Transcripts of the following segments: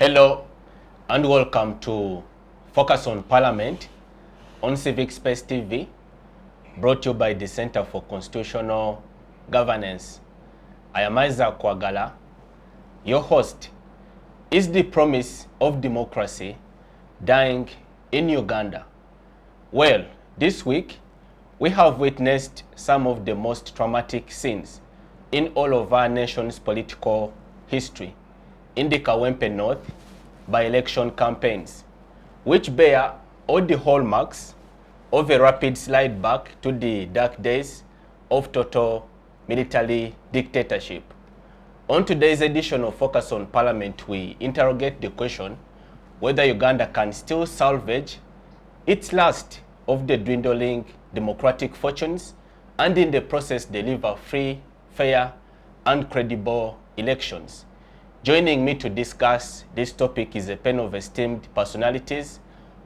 Hello and welcome to Focus on Parliament on Civic Space TV, brought to you by the Center for Constitutional Governance. I am Isaac Kwagala, your host. Is the promise of democracy dying in Uganda? Well, this week we have witnessed some of the most traumatic scenes in all of our nation's political history in the Kawempe North by-election campaigns, which bear all the hallmarks of a rapid slide back to the dark days of total military dictatorship. On today's edition of Focus on Parliament, we interrogate the question whether Uganda can still salvage its last of the dwindling democratic fortunes and in the process deliver free, fair, and credible elections. Joining me to discuss this topic is a panel of esteemed personalities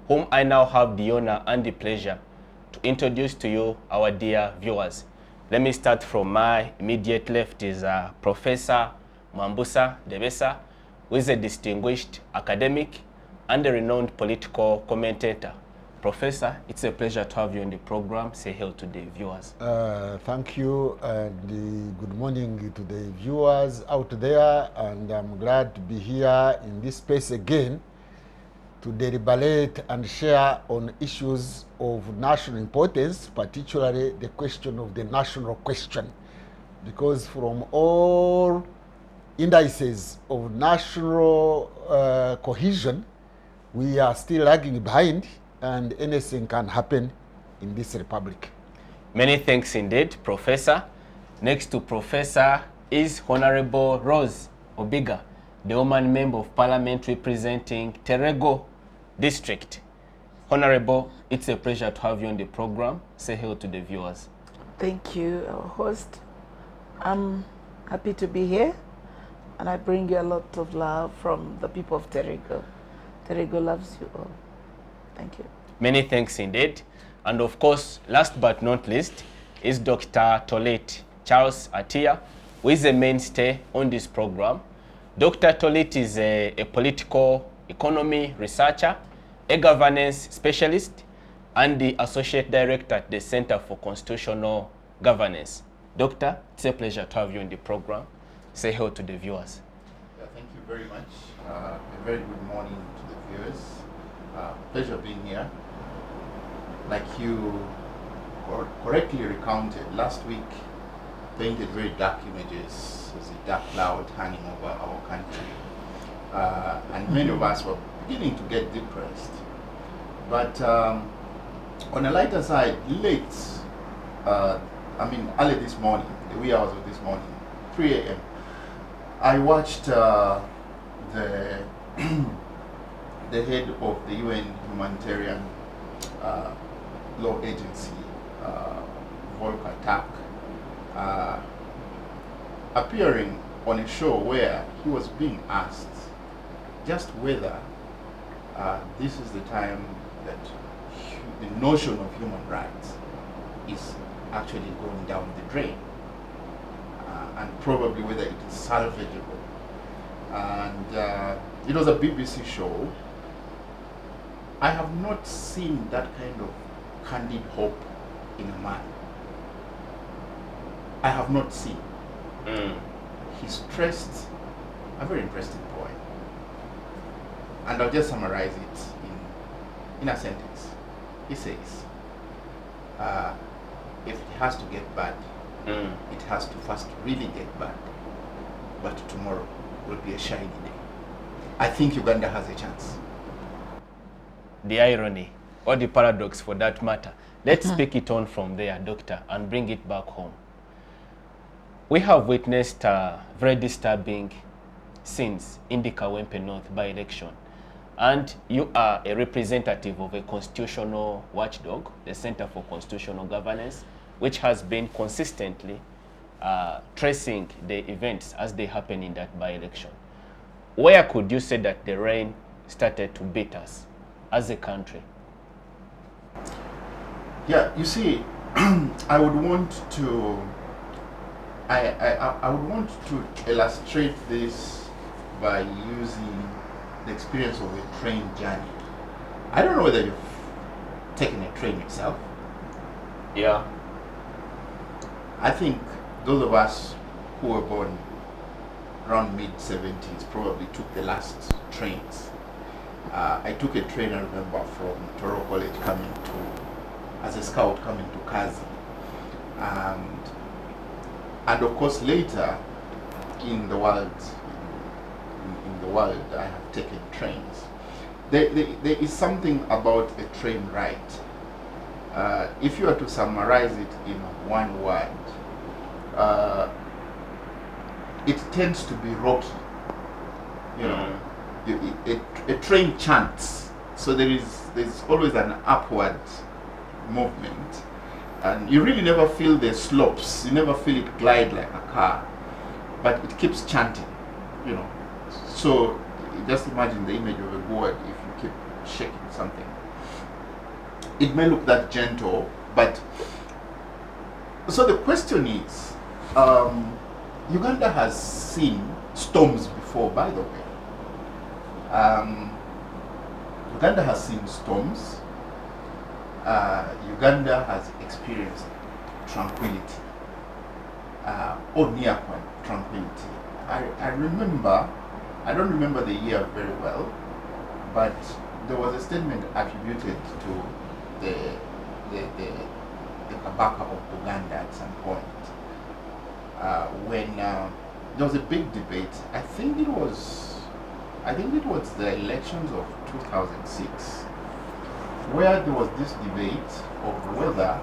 whom I now have the honor and the pleasure to introduce to you, our dear viewers. Let me start from my immediate left is Professor Mwambutsya Ndebesa, who is a distinguished academic and a renowned political commentator. Professor, it's a pleasure to have you on the program. Say hello to the viewers. Thank you, and good morning to the viewers out there, and I'm glad to be here in this space again to deliberate and share on issues of national importance, particularly the question of the national question, because from all indices of national cohesion, we are still lagging behind, and anything can happen in this republic. Many thanks indeed, Professor. Next to Professor is Honorable Rose Obigah, the woman member of Parliament representing Terego District. Honorable, it's a pleasure to have you on the program. Say hello to the viewers. Thank you, our host. I'm happy to be here, and I bring you a lot of love from the people of Terego. Terego loves you all. Thank you. Many thanks indeed. And of course, last but not least, is Dr. Tolit Charles Atiya, who is a mainstay on this program. Dr. Tolit is a political economy researcher, a governance specialist, and the associate director at the Center for Constitutional Governance. Doctor, it's a pleasure to have you on the program. Say hello to the viewers. Yeah, thank you very much. A very good morning to the viewers. Pleasure being here. Like you correctly recounted, last week painted very dark images. There's a dark cloud hanging over our country. And many of us were beginning to get depressed. But on a lighter side, early this morning, the wee hours of this morning, 3 a.m., I watched the the head of the UN humanitarian law agency, Volker Turk, appearing on a show where he was being asked just whether this is the time that the notion of human rights is actually going down the drain, and probably whether it is salvageable. And it was a BBC show. I have not seen that kind of candid hope in a man. I have not seen. He stressed a very interesting point. And I'll just summarize it in a sentence. He says, if it has to get bad, it has to first really get bad. But tomorrow will be a shiny day. I think Uganda has a chance. The irony, or the paradox for that matter. Let's pick it on from there, Doctor, and bring it back home. We have witnessed very disturbing scenes in the Kawempe North by-election. And you are a representative of a constitutional watchdog, the Center for Constitutional Governance, which has been consistently tracing the events as they happen in that by-election. Where could you say that the rain started to beat us as a country? Yeah, you see, I would want to illustrate this by using the experience of a train journey. I don't know whether you've taken a train yourself. Yeah. I think those of us who were born around mid-70s probably took the last trains. I took a train, I remember, from Toronto College coming to, as a scout coming to Kazi. And of course later in the world, I have taken trains. There is something about a train ride. If you were to summarize it in one word, it tends to be rocky. You know, a train chants, so there's always an upward movement, and you really never feel the slopes. You never feel it glide like a car, but it keeps chanting. You know, so just imagine the image of a gourd if you keep shaking something. It may look that gentle, but so the question is, Uganda has seen storms before, by the way. Uganda has seen storms. Uganda has experienced tranquility, or near tranquility. I remember, I don't remember the year very well, but there was a statement attributed to the Kabaka of Uganda at some point, when there was a big debate. I think it was the elections of 2006, where there was this debate of whether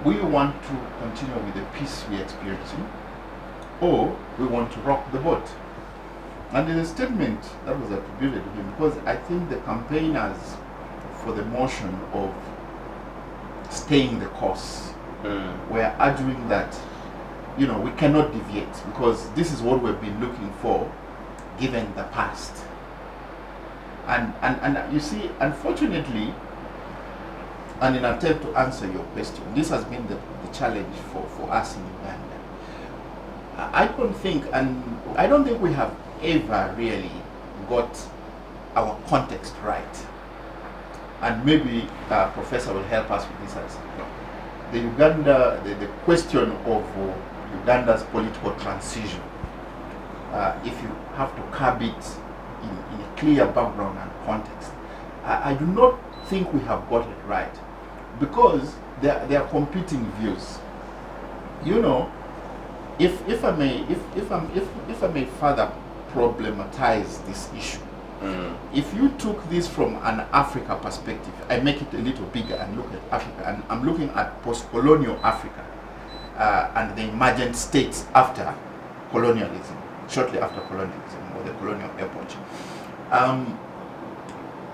we want to continue with the peace we're experiencing or we want to rock the boat. And there's a statement that was attributed to him, because I think the campaigners for the motion of staying the course were arguing that, you know, we cannot deviate because this is what we've been looking for given the past. And you see, unfortunately, and in an attempt to answer your question, this has been the challenge for us in Uganda. I don't think we have ever really got our context right. And maybe Professor will help us with this answer. The question of Uganda's political transition, if you have to curb it in a clear background and context, I do not think we have got it right, because there are competing views. You know, if I may further problematize this issue, if you took this from an Africa perspective, I make it a little bigger and look at Africa, and I'm looking at post-colonial Africa and the emergent states after colonialism, shortly after colonialism, or the colonial epoch.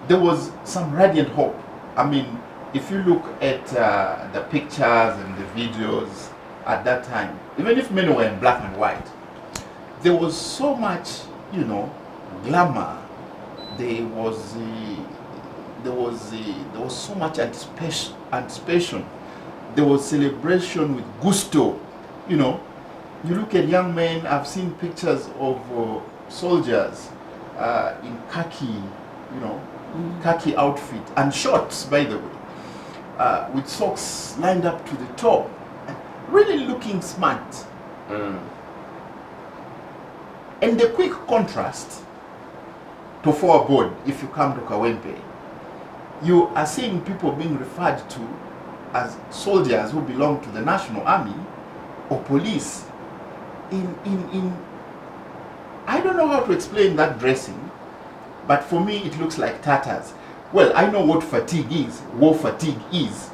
There was some radiant hope. I mean, if you look at the pictures and the videos at that time, even if many were in black and white, there was so much, you know, glamour. There was so much anticipation. There was celebration with gusto. You know, you look at young men. I've seen pictures of soldiers in khaki, you know, khaki outfit and shorts, by the way, with socks lined up to the toe, really looking smart. And the quick contrast to forward, if you come to Kawempe, you are seeing people being referred to as soldiers who belong to the National Army or police. I don't know how to explain that dressing, but for me it looks like tatters. Well, I know what fatigue is, war fatigue is,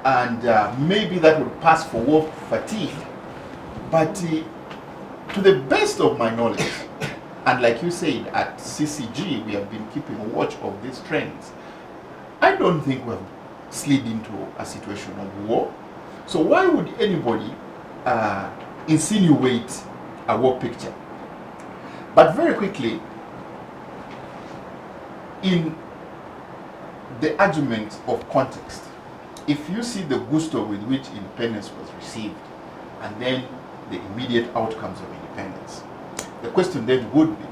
and maybe that would pass for war fatigue, but to the best of my knowledge, and like you said, at CCG we have been keeping a watch of these trends, I don't think we have slid into a situation of war. So why would anybody insinuate a war picture? But very quickly, in the argument of context, if you see the gusto with which independence was received, and then the immediate outcomes of independence, the question then would be,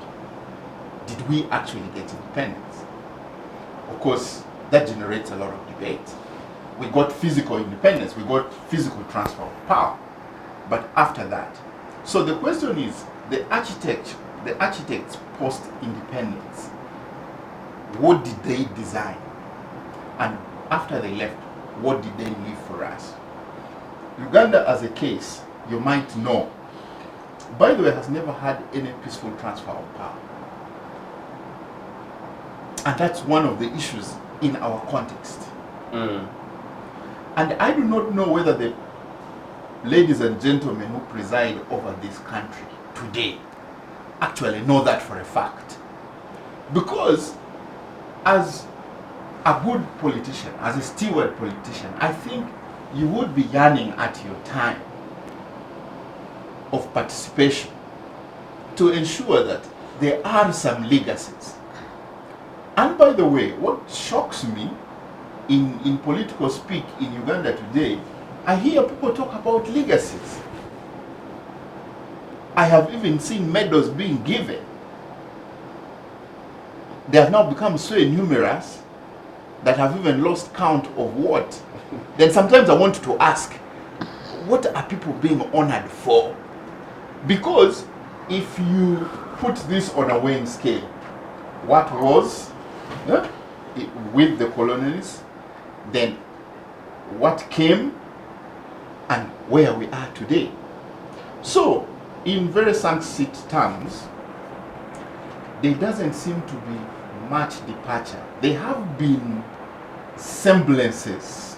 did we actually get independence? Of course, that generates a lot of debate. We got physical independence, we got physical transfer of power. But after that, so the question is, the architects post-independence, what did they design? And after they left, what did they leave for us? Uganda as a case, you might know, by the way, has never had any peaceful transfer of power. And that's one of the issues in our context. And I do not know whether the ladies and gentlemen who preside over this country today actually know that for a fact. Because as a good politician, as a steward politician, I think you would be yearning at your time of participation to ensure that there are some legacies. And by the way, what shocks me in political speak in Uganda today, I hear people talk about legacies. I have even seen medals being given. They have now become so numerous that I've even lost count of what. Then sometimes I want to ask, what are people being honored for? Because if you put this on a weighing scale, what was with the colonialists, then what came, and where we are today. So, in very succinct terms, there doesn't seem to be much departure. There have been semblances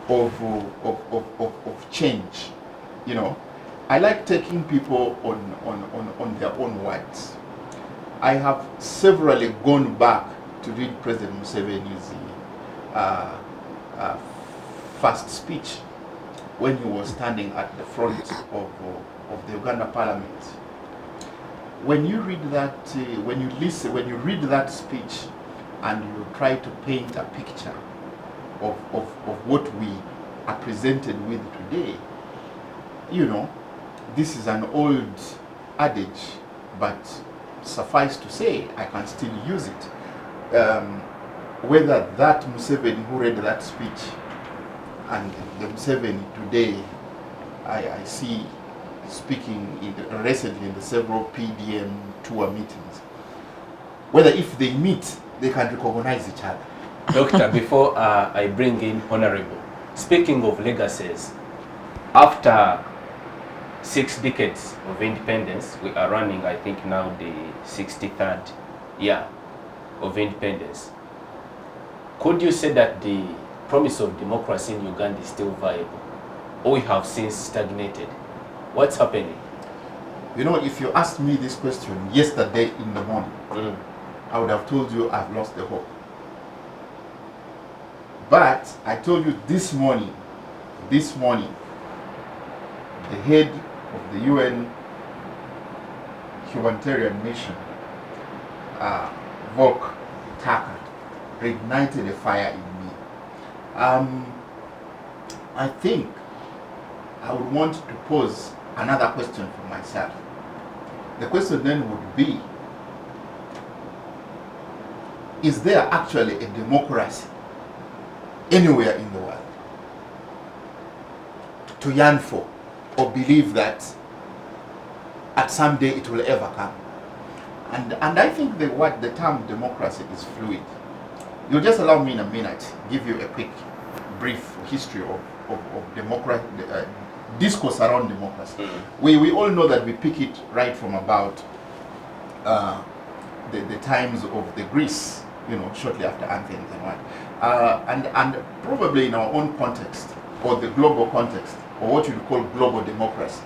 of change. You know, I like taking people on their own words. I have severally gone back to read President Museveni's first speech when he was standing at the front of the Uganda Parliament. When you read that, when you read that speech, and you try to paint a picture of what we are presented with today, you know, this is an old adage, but suffice to say, I can still use it. Whether that Museveni who read that speech and the Museveni today I see speaking recently in the several PDM tour meetings, whether if they meet, they can recognize each other. Doctor, before I bring in Honorable, speaking of legacies, after 6 decades of independence, we are running, I think now, the 63rd year of independence. Could you say that the promise of democracy in Uganda is still viable, or we have since stagnated? What's happening? You know, if you asked me this question yesterday in the morning, I would have told you I've lost the hope. But I told you this morning, the head of the UN humanitarian mission, Volker Turk, reignited a fire in me. I think I would want to pose another question for myself. The question then would be, is there actually a democracy anywhere in the world to yearn for or believe that at some day it will ever come? And I think the term democracy is fluid. You'll just allow me in a minute give you a quick brief history of democracy, discourse around democracy. We all know that we pick it right from about the times of the Greece, you know, shortly after Athens and what. And probably in our own context, or the global context, or what you would call global democracy,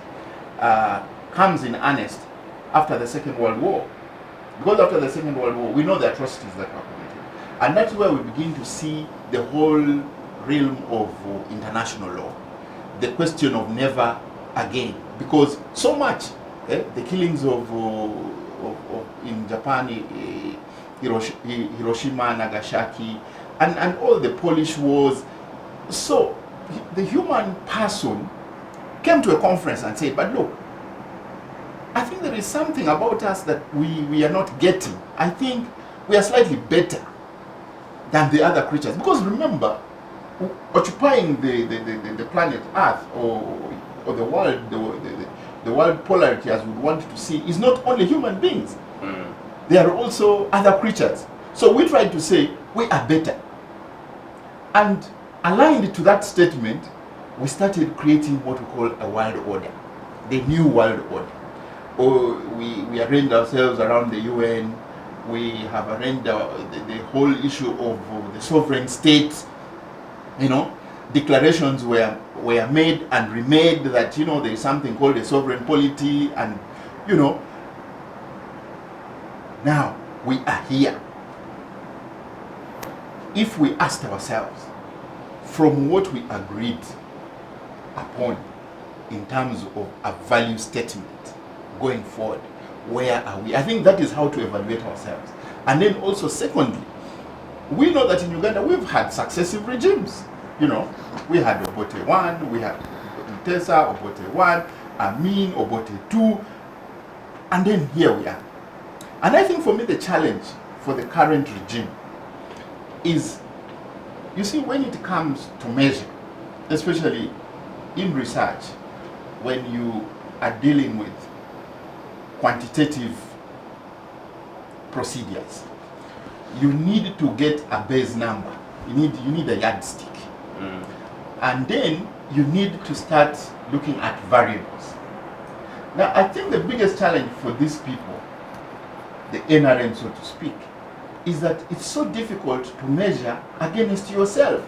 comes in earnest after the Second World War. Because after the Second World War, we know the atrocities that were committed. And that's where we begin to see the whole realm of international law. The question of never again. Because so much, the killings of in Japan, Hiroshima, Nagasaki, and all the Polish wars. So the human person came to a conference and said, but look, I think there is something about us that we are not getting. I think we are slightly better than the other creatures. Because remember, occupying the planet Earth or the world, the world polarity as we want to see, is not only human beings. There are also other creatures. So we try to say we are better. And aligned to that statement, we started creating what we call a world order, the new world order. Or we arranged ourselves around the UN. We have arranged the whole issue of the sovereign states. You know, declarations were made and remade that, you know, there is something called a sovereign polity, and, you know, now we are here. If we asked ourselves, from what we agreed upon in terms of a value statement going forward, where are we? I think that is how to evaluate ourselves. And then also, secondly, we know that in Uganda we've had successive regimes. You know, we had Obote 1, we had Ndebesa, Obote 1, Amin, Obote 2, and then here we are. And I think for me the challenge for the current regime is, you see, when it comes to measure, especially in research, when you are dealing with quantitative procedures, you need to get a base number. You need a yardstick. And then you need to start looking at variables. Now, I think the biggest challenge for these people, the NRM so to speak, is that it's so difficult to measure against yourself.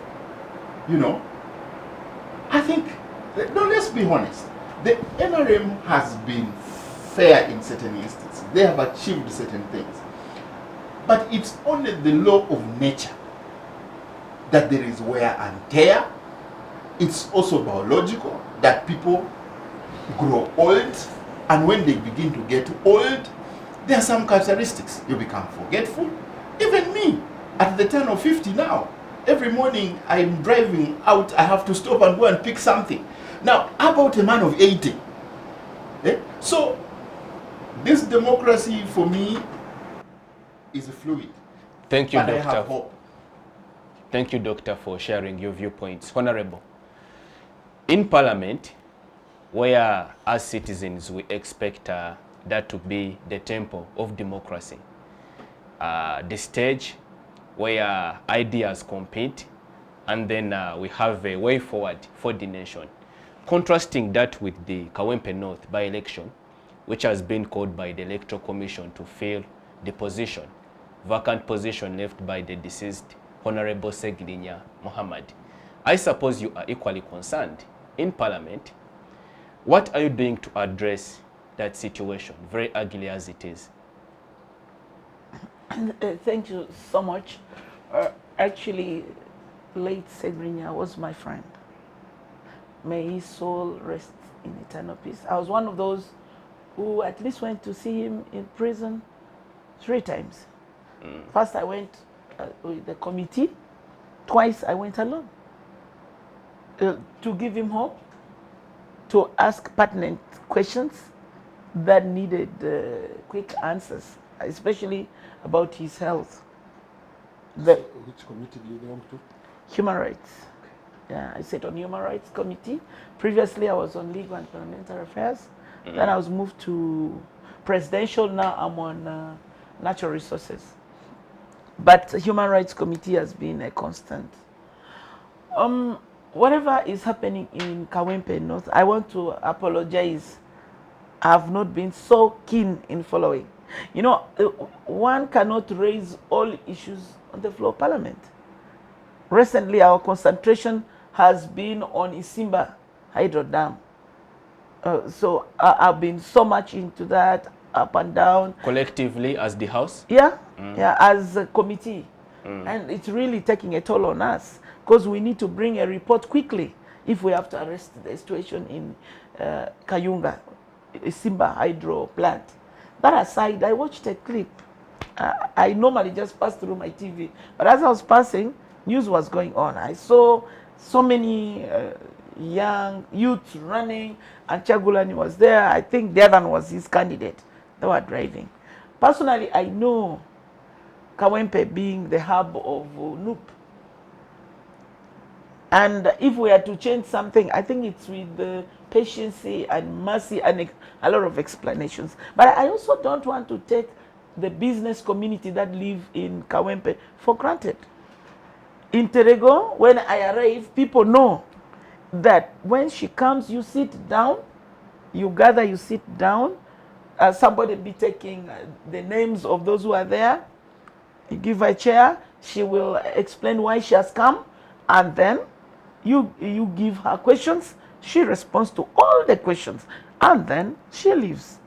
You know, I think, no, let's be honest, the NRM has been fair in certain instances. They have achieved certain things. But it's only the law of nature that there is wear and tear. It's also biological, that people grow old, and when they begin to get old, there are some characteristics. You become forgetful. Even me, at the turn of 50 now, every morning I'm driving out, I have to stop and go and pick something. Now, how about a man of 80? So, this democracy for me is fluid. Thank you, But I Doctor. have hope. Thank you, Doctor, for sharing your viewpoints. Honorable, in Parliament, where as citizens we expect that to be the temple of democracy, the stage where ideas compete, and then we have a way forward for the nation. Contrasting that with the Kawempe North by-election, which has been called by the Electoral Commission to fill the position, vacant position left by the deceased Honorable Seglinya Mohammed. I suppose you are equally concerned in Parliament. What are you doing to address that situation, very ugly as it is? Thank you so much. Actually, late Seglinya was my friend. May his soul rest in eternal peace. I was one of those who at least went to see him in prison 3 times. First I went with the committee. Twice I went alone to give him hope, to ask pertinent questions that needed quick answers, especially about his health. Which committee do you belong to? Human rights. Yeah, I sat on Human Rights Committee. Previously I was on Legal and Parliamentary Affairs. Then I was moved to Presidential. Now I'm on Natural Resources. But the Human Rights Committee has been a constant. Whatever is happening in Kawempe North, I want to apologize. I have not been so keen in following. You know, one cannot raise all issues on the floor of Parliament. Recently, our concentration has been on Isimba Hydro Dam. So I've been so much into that, up and down. Collectively as the House? Yeah, yeah, as a committee. And it's really taking a toll on us because we need to bring a report quickly if we have to arrest the situation in Kayunga, Isimba Hydro Plant. That aside, I watched a clip. I normally just pass through my TV, but as I was passing, news was going on. I saw so many young youths running, and Kyagulanyi was there. I think the other one was his candidate. They were driving. Personally, I know Kawempe being the hub of NUP. And if we are to change something, I think it's with the patience and mercy and a lot of explanations. But I also don't want to take the business community that live in Kawempe for granted. In Terego, when I arrive, people know that when she comes, you sit down, you gather, you sit down, somebody be taking the names of those who are there, you give her a chair, she will explain why she has come, and then you give her questions, she responds to all the questions, and then she leaves.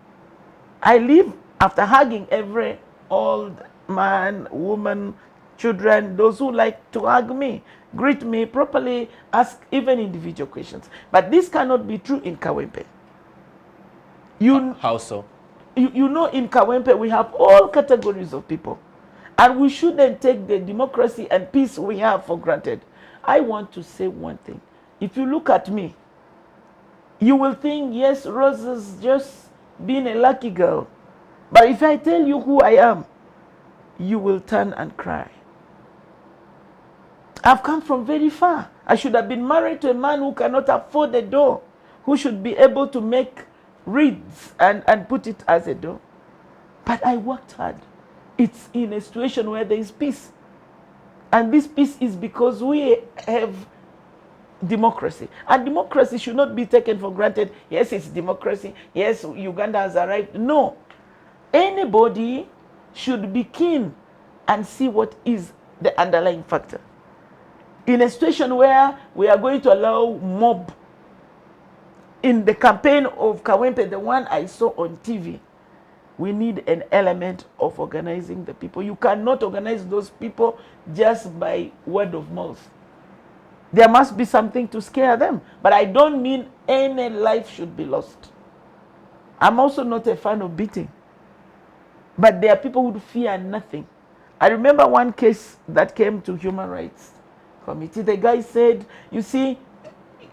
I leave after hugging every old man, woman, children, those who like to hug me, greet me properly, ask even individual questions. But this cannot be true in Kawempe. How so? You know, in Kawempe we have all categories of people, and we shouldn't take the democracy and peace we have for granted. I want to say one thing. If you look at me, you will think, yes, Rose has just been a lucky girl. But if I tell you who I am, you will turn and cry. I've come from very far. I should have been married to a man who cannot afford a door, who should be able to make reeds and put it as a door. But I worked hard. It's in a situation where there is peace. And this peace is because we have democracy. And democracy should not be taken for granted. Yes, it's democracy. Yes, Uganda has arrived. No. Anybody should be keen and see what is the underlying factor. In a situation where we are going to allow mob, in the campaign of Kawempe, the one I saw on TV, we need an element of organizing the people. You cannot organize those people just by word of mouth. There must be something to scare them. But I don't mean any life should be lost. I'm also not a fan of beating. But there are people who fear nothing. I remember one case that came to Human Rights Committee. The guy said, you see,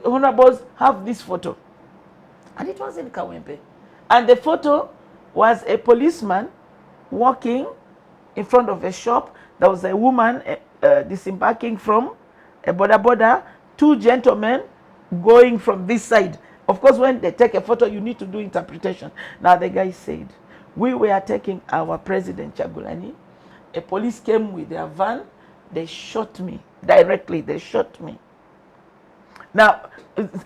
honorables have this photo. And it was in Kawempe. And the photo was a policeman walking in front of a shop. There was a woman disembarking from a border, two gentlemen going from this side. Of course, when they take a photo, you need to do interpretation. Now the guy said, we were taking our president Kyagulanyi. A police came with their van. They shot me directly. They shot me. Now,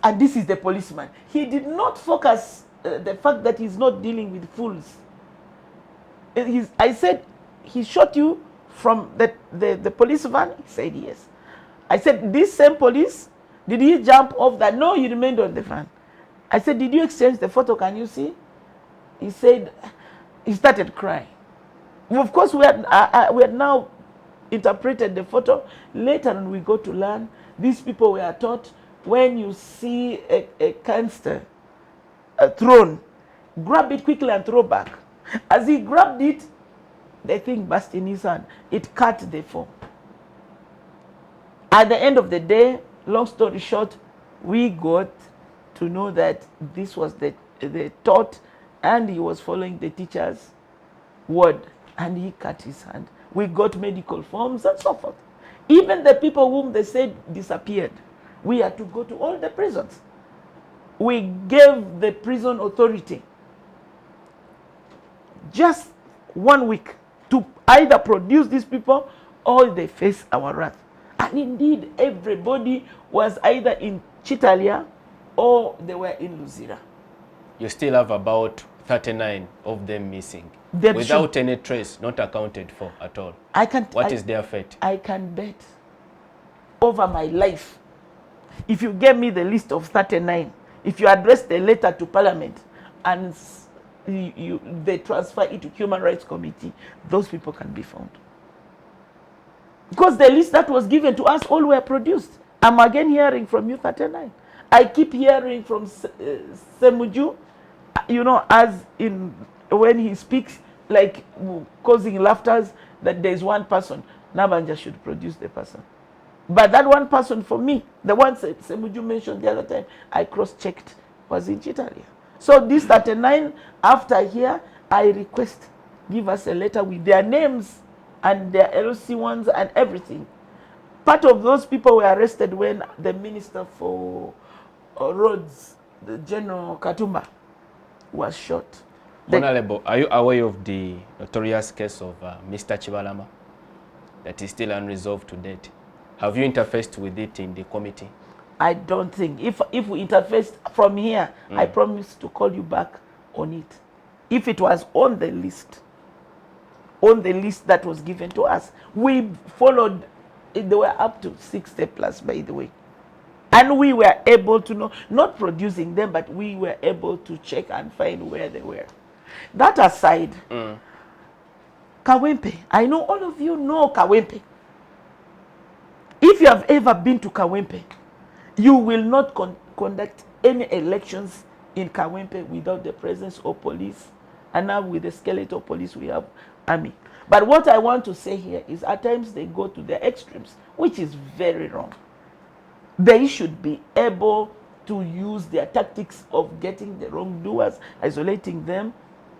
and this is the policeman. He did not focus the fact that he's not dealing with fools. I said, he shot you from the police van? He said, yes. I said, this same police, did he jump off that? No, he remained on the van. I said, did you exchange the photo? Can you see? He said, he started crying. Well, of course, we had now interpreted the photo. Later on, we got to learn, these people were taught, when you see a canister thrown, grab it quickly and throw back. As he grabbed it, the thing burst in his hand. It cut the form. At the end of the day, long story short, we got to know that this was the thought, and he was following the teacher's word, and he cut his hand. We got medical forms and so forth. Even the people whom they said disappeared, we had to go to all the prisons. We gave the prison authority just 1 week to either produce these people or they face our wrath. And indeed, everybody was either in Chitalia or they were in Luzira. You still have about 39 of them missing, without any trace, not accounted for at all. What is their fate? I can bet over my life, if you gave me the list of 39, if you address the letter to Parliament and they transfer it to Human Rights Committee, those people can be found. Because the list that was given to us all were produced. I'm again hearing from you 39. I keep hearing from Semuju, you know, as in when he speaks, like causing laughter, that there's one person. Nabanja should produce the person. But that one person for me, the one Semuju mentioned the other time, I cross-checked, was in Italy. So this 39, after here, I request, give us a letter with their names and their LC ones and everything. Part of those people were arrested when the Minister for Roads, the General Katumba, was shot. Honorable, are you aware of the notorious case of Mr. Chibalama that is still unresolved to date? Have you interfaced with it in the committee? I don't think. If we interface from here, I promise to call you back on it. If it was on the list that was given to us, we followed. They were up to 60 plus, by the way. And we were able to know, not producing them, but we were able to check and find where they were. That aside, Kawempe, I know all of you know Kawempe. If you have ever been to Kawempe, you will not conduct any elections in Kawempe without the presence of police. And now with the skeletal police, we have army. But what I want to say here is at times they go to the extremes, which is very wrong. They should be able to use their tactics of getting the wrongdoers, isolating them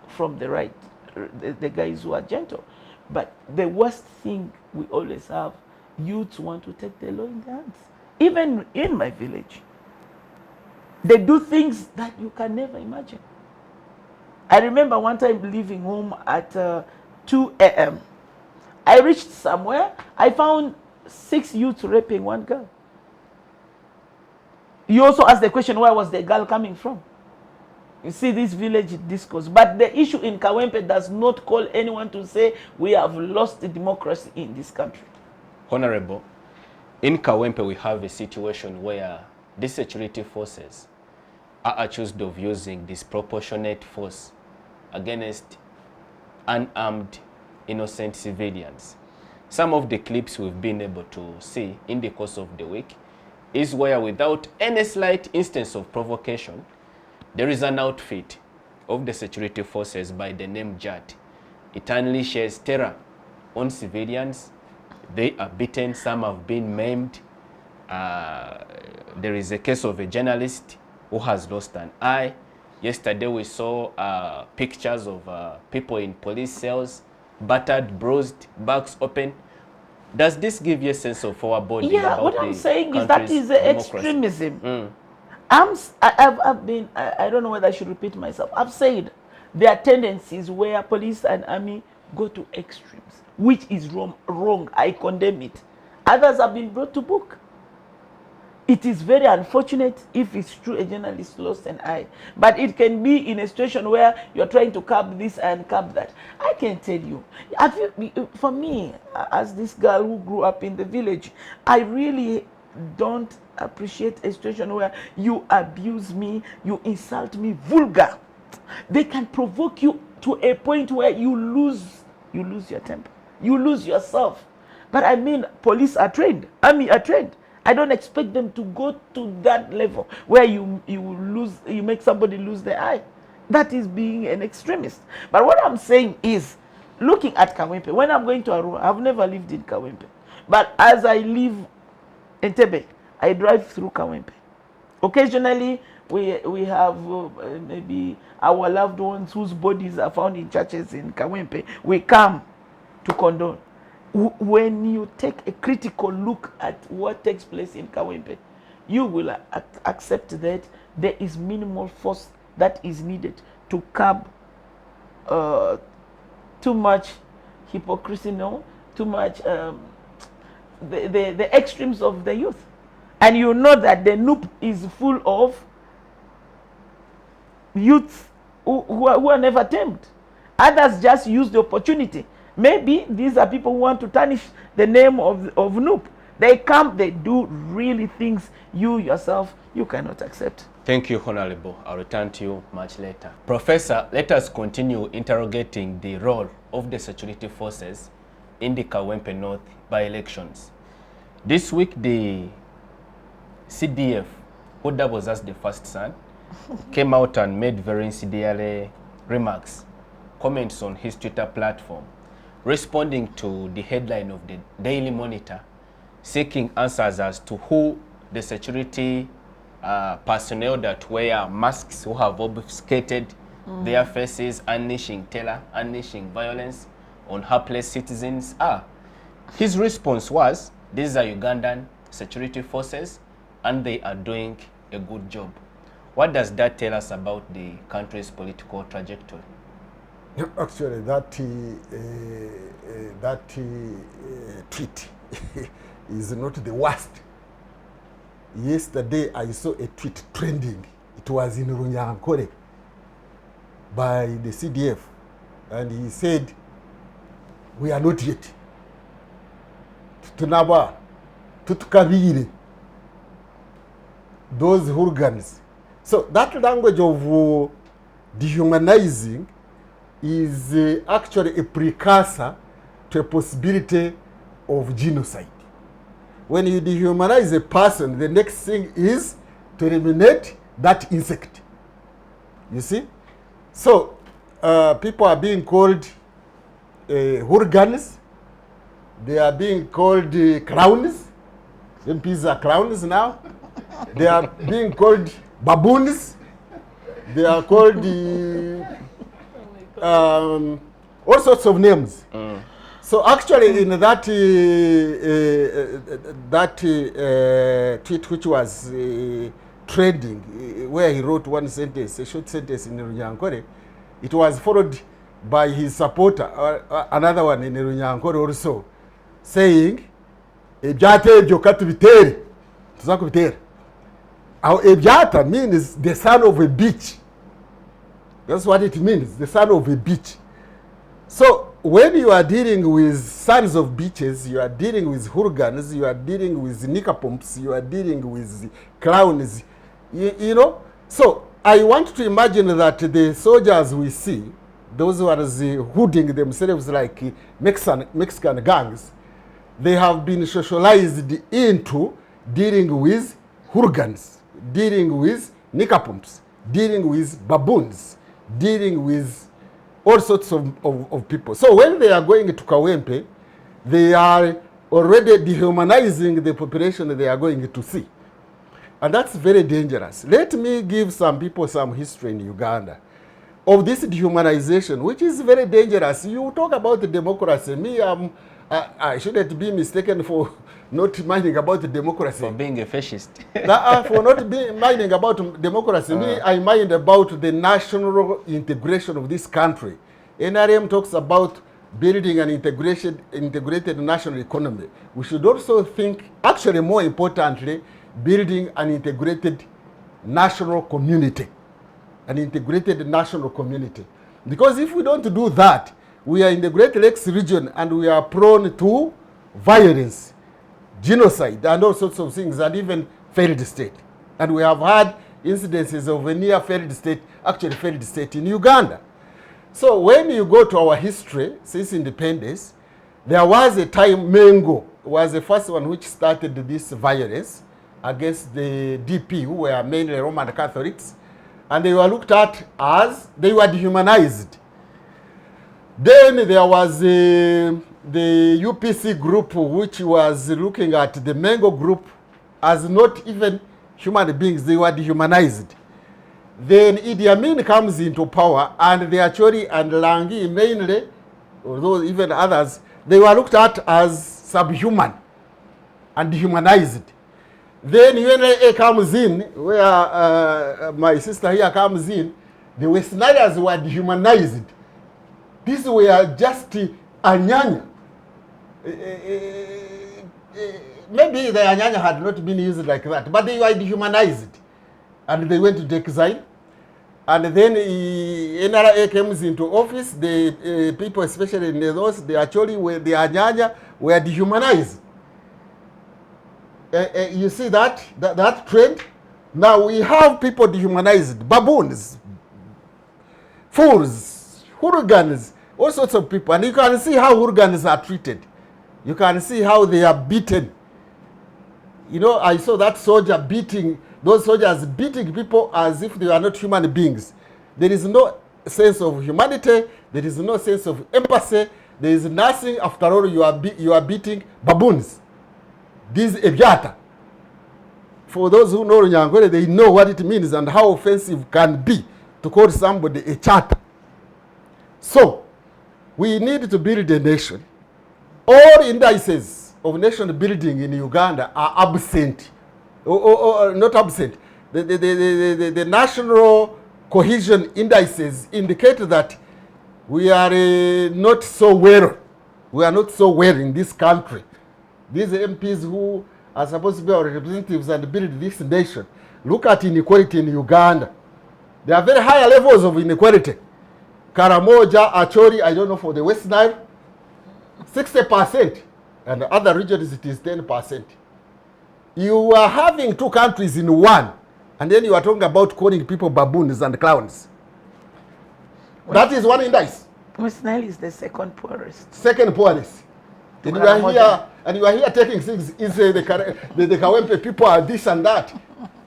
from the right, the guys who are gentle. But the worst thing we always have, youths want to take the law in their hands. Even in my village, they do things that you can never imagine. I remember one time leaving home at 2 a.m. I reached somewhere, I found 6 youths raping one girl. You also ask the question, where was the girl coming from? You see this village discourse. But the issue in Kawempe does not call anyone to say we have lost the democracy in this country. Honorable, in Kawempe we have a situation where the security forces are accused of using disproportionate force against unarmed innocent civilians. Some of the clips we've been able to see in the course of the week is where, without any slight instance of provocation, there is an outfit of the security forces by the name JAT. It unleashes terror on civilians. They are beaten, some have been maimed. There is a case of a journalist who has lost an eye. Yesterday we saw pictures of people in police cells, battered, bruised, backs open. Does this give you a sense of our body? Yeah, what I'm saying is that is extremism. I don't know whether I should repeat myself. I've said there are tendencies where police and army go to extremes, which is wrong. I condemn it. Others have been brought to book. It is very unfortunate if it's true a journalist lost an eye. But it can be in a situation where you're trying to curb this and curb that. I can tell you, for me, as this girl who grew up in the village, I really don't appreciate a situation where you abuse me, you insult me, vulgar. They can provoke you to a point where you lose your temper. You lose yourself. But I mean, police are trained, army are trained. I don't expect them to go to that level where you make somebody lose their eye. That is being an extremist. But what I'm saying is, looking at Kawempe, when I'm going to Arua, I've never lived in Kawempe. But as I live in Entebbe, I drive through Kawempe. Occasionally, we have maybe our loved ones whose bodies are found in churches in Kawempe. We come to condone. When you take a critical look at what takes place in Kawempe, you will accept that there is minimal force that is needed to curb too much hypocrisy, too much the extremes of the youth. And you know that the NUP is full of youths who are never tamed. Others just use the opportunity. Maybe these are people who want to tarnish the name of NUP. They come, they do really things you yourself, you cannot accept. Thank you, Honorable. I'll return to you much later. Professor, let us continue interrogating the role of the security forces in the Kawempe North by-elections. This week, the CDF, who doubles as the first son, came out and made very incendiary remarks, comments on his Twitter platform, responding to the headline of the Daily Monitor seeking answers as to who the security personnel that wear masks, who have obfuscated their faces, unleashing terror, unleashing violence on helpless citizens are. His response was, these are Ugandan security forces and they are doing a good job. What does that tell us about the country's political trajectory? Actually, that tweet is not the worst. Yesterday, I saw a tweet trending. It was in Runyankore by the CDF, and he said, "We are not yet. Tunaba, tutukabiri, those hooligans." So that language of dehumanizing is actually a precursor to a possibility of genocide. When you dehumanize a person, the next thing is to eliminate that insect. You see? So people are being called hooligans. They are being called clowns. MPs are clowns now. They are being called baboons. They are called all sorts of names. So actually in that tweet which was trending, where he wrote one sentence, a short sentence in Runyankore, it was followed by his supporter, another one in Runyankore also, saying, "Ebyata ebyo katubitere, tuzakubitere." Ebyata means the son of a bitch. That's what it means, the son of a bitch. So when you are dealing with sons of bitches, you are dealing with hooligans, you are dealing with nickapumps, you are dealing with clowns, you know. So I want to imagine that the soldiers we see, those who are hooding themselves like Mexican gangs, they have been socialized into dealing with hooligans, dealing with nickapumps, dealing with baboons, dealing with all sorts of people. So when they are going to Kawempe, they are already dehumanizing the population they are going to see. And that's very dangerous. Let me give some people some history in Uganda of this dehumanization, which is very dangerous. You talk about democracy. Me, I shouldn't be mistaken for not minding about democracy. For being a fascist. For not minding about democracy. Me, I mind about the national integration of this country. NRM talks about building an integrated national economy. We should also think, actually more importantly, building an integrated national community. An integrated national community. Because if we don't do that, we are in the Great Lakes region and we are prone to violence, genocide, and all sorts of things, and even failed state. And we have had incidences of a near failed state, actually failed state in Uganda. So when you go to our history, since independence, there was a time Mengo was the first one which started this violence against the DP, who were mainly Roman Catholics, and they were looked at as, they were dehumanized. Then there was the UPC group, which was looking at the Mengo group as not even human beings, they were dehumanized. Then Idi Amin comes into power, and the Acholi and Langi mainly, although even others, they were looked at as subhuman and dehumanized. Then UNA comes in, where my sister here comes in, the Westerners were dehumanized. These were just anyanya. Maybe the anyanya had not been used like that, but they were dehumanized. And they went to exile. And then NRA comes into office. The people, especially in the north, they actually were the anyanya were dehumanized. You see that trend? Now we have people dehumanized, baboons, fools, hooligans, all sorts of people. And you can see how hooligans are treated. You can see how they are beaten. You know, I saw that soldier beating, those soldiers beating people as if they are not human beings. There is no sense of humanity. There is no sense of empathy. There is nothing. After all, you are beating baboons. this ebyata. For those who know Nyangore, they know what it means and how offensive can be to call somebody a charter. So, we need to build a nation. All indices of nation building in Uganda are absent, or not absent. The national cohesion indices indicate that we are not so well. We are not so well in this country. These MPs who are supposed to be our representatives and build this nation, look at inequality in Uganda. There are very high levels of inequality. Karamoja, Acholi, I don't know for the West Nile, 60%. And other regions it is 10%. You are having two countries in one. And then you are talking about calling people baboons and clowns. That is one index. West Nile is the second poorest. Second poorest. And you are here taking things, is the Kawempe people are this and that.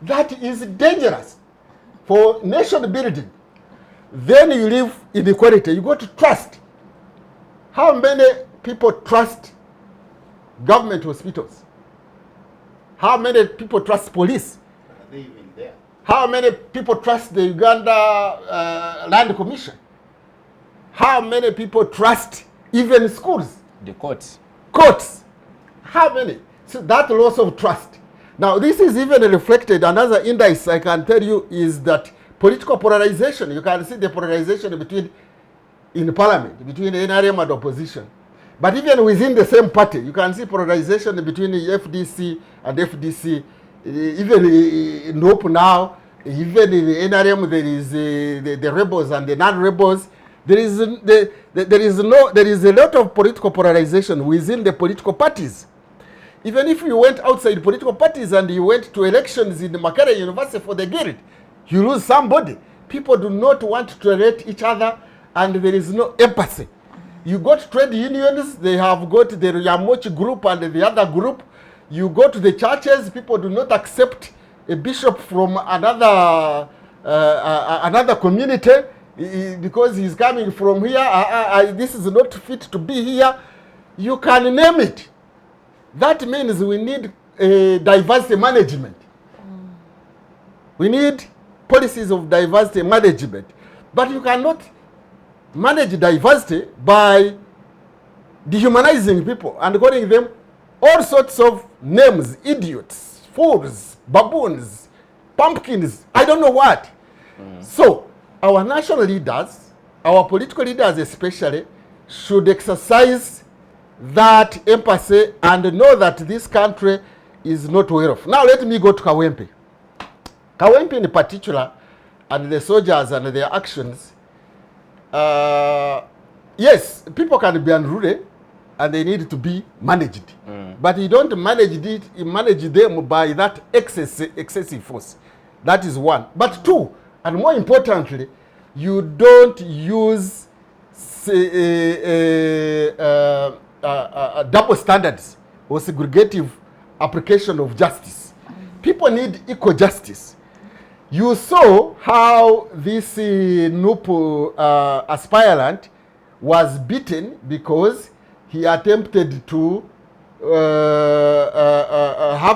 That is dangerous for nation building. Then you live inequality. You go to trust. How many people trust government hospitals? How many people trust police? Are they even there? How many people trust the Uganda Land Commission? How many people trust even schools? The courts. Courts. How many? So that loss of trust. Now this is even reflected, another index I can tell you is that political polarization. You can see the polarization in parliament, between NRM and opposition. But even within the same party, you can see polarization between the FDC and FDC. Even in NOP now, even in the NRM, there is the rebels and the non-rebels. There is a lot of political polarization within the political parties. Even if you went outside political parties and you went to elections in Makerere University for the guild, you lose somebody. People do not want to tolerate each other, and there is no empathy. You go to trade unions, they have got the Yamochi group and the other group. You go to the churches, people do not accept a bishop from another community because he's coming from here. This is not fit to be here. You can name it. That means we need diversity management. We need policies of diversity management. But you cannot manage diversity by dehumanizing people and calling them all sorts of names: idiots, fools, baboons, pumpkins, I don't know what. So our national leaders, our political leaders especially, should exercise that empathy and know that this country is not well off. Now let me go to Kawempe. Kawempe in particular, and the soldiers and their actions. Yes, people can be unruly and they need to be managed. But you don't manage them by that excessive force. That is one. But two, and more importantly, you don't use double standards or segregative application of justice. People need equal justice. You saw how this NUP aspirant was beaten because he attempted to have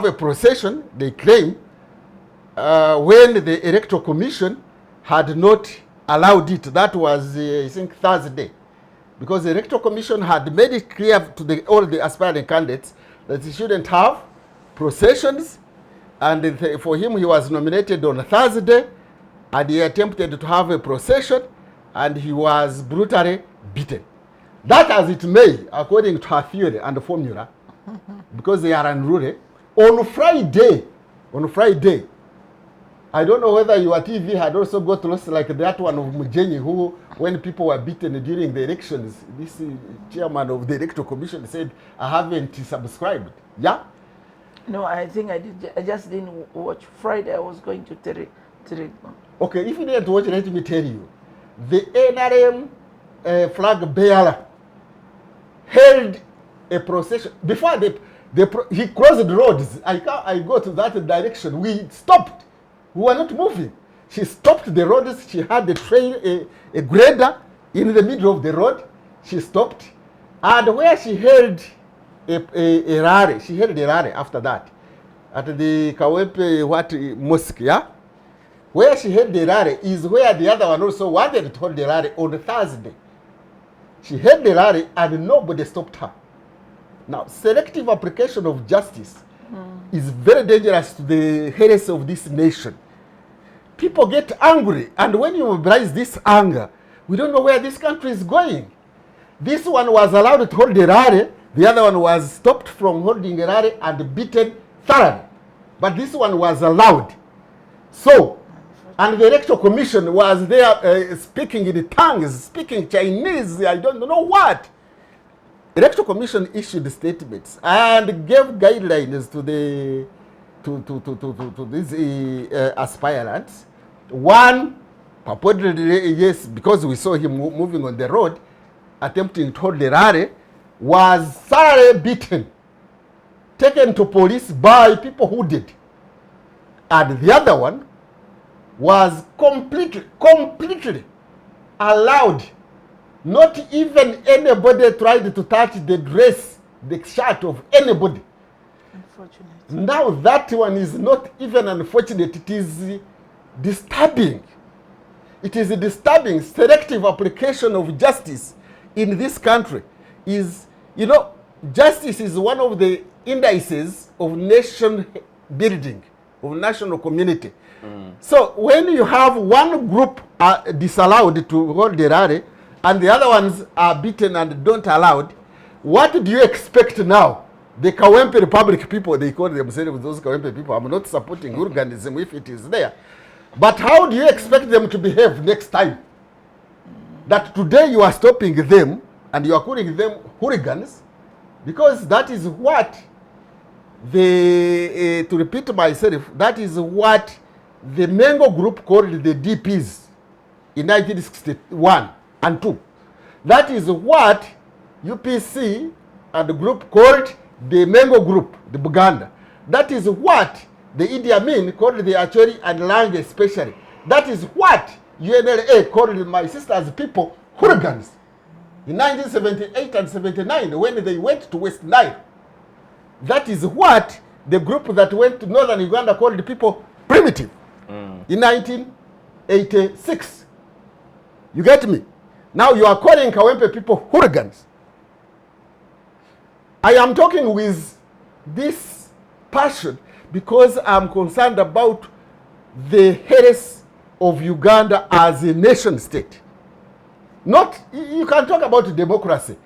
a procession, they claim, when the Electoral Commission had not allowed it. That was, I think, Thursday. Because the Electoral Commission had made it clear to all the aspiring candidates that he shouldn't have processions. And for him, he was nominated on Thursday, and he attempted to have a procession, and he was brutally beaten. That as it may, according to her theory and formula, because they are unruly. On Friday, I don't know whether your TV had also got lost like that one of Mujenyi, who, when people were beaten during the elections, this chairman of the Electoral Commission said, I haven't subscribed. Yeah? No, I think I did. I just didn't watch. Friday I was going to Terego. Okay, if you didn't watch, let me tell you. The NRM flag bearer held a procession. Before he crossed the roads, I go to that direction. We stopped. We were not moving. She stopped the roads. She had a train, a grader in the middle of the road. She stopped. And where she held a rally. She held a rally after that at the Kawempe Mosque, yeah? Where she held the rally is where the other one also wanted to hold the rally on Thursday. She held the rally and nobody stopped her. Now, selective application of justice is very dangerous to the health of this nation. People get angry, and when you mobilize this anger, we don't know where this country is going. This one was allowed to hold the rally, the other one was stopped from holding a rally and beaten thoroughly. But this one was allowed. So, and the Electoral Commission was there speaking in tongues, speaking Chinese, I don't know what. Electoral Commission issued statements and gave guidelines to the to these aspirants. One, purportedly, yes, because we saw him moving on the road, attempting to hold the rally, was thoroughly beaten, taken to police by people who did. And the other one was completely allowed. Not even anybody tried to touch the dress, the shirt of anybody. Unfortunate. Now that one is not even unfortunate, it is disturbing. It is a disturbing. Selective application of justice in this country is, you know, justice is one of the indices of nation building, of national community. So when you have one group disallowed to hold the rally and the other ones are beaten and don't allowed, what do you expect now? The Kawempe Republic people, they call themselves those Kawempe people. I'm not supporting hooliganism if it is there. But how do you expect them to behave next time? That today you are stopping them and you are calling them hooligans, because that is what to repeat myself, that is what the Mengo group called the DPs in 1961 and 2. That is what UPC and the group called the Mengo group, the Buganda. That is what the Idi Amin called the Acholi and Lange especially. That is what UNLA called my sister's people hooligans in 1978 and 79 when they went to West Nile. That is what the group that went to northern Uganda called the people primitive in 1986. You get me? Now you are calling Kawempe people hooligans. I am talking with this passion because I'm concerned about the health of Uganda as a nation state. Not, you can talk about democracy.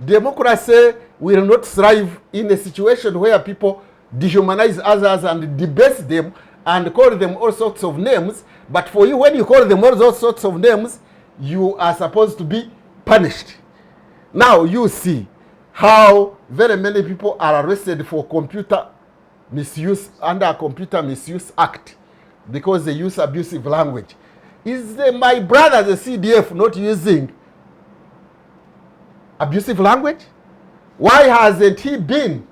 Democracy will not thrive in a situation where people dehumanize others and debase them and call them all sorts of names. But for you, when you call them all sorts of names, you are supposed to be punished. Now you see how very many people are arrested for computer misuse under a Computer Misuse Act because they use abusive language. Is my brother, the CDF, not using abusive language? Why hasn't he been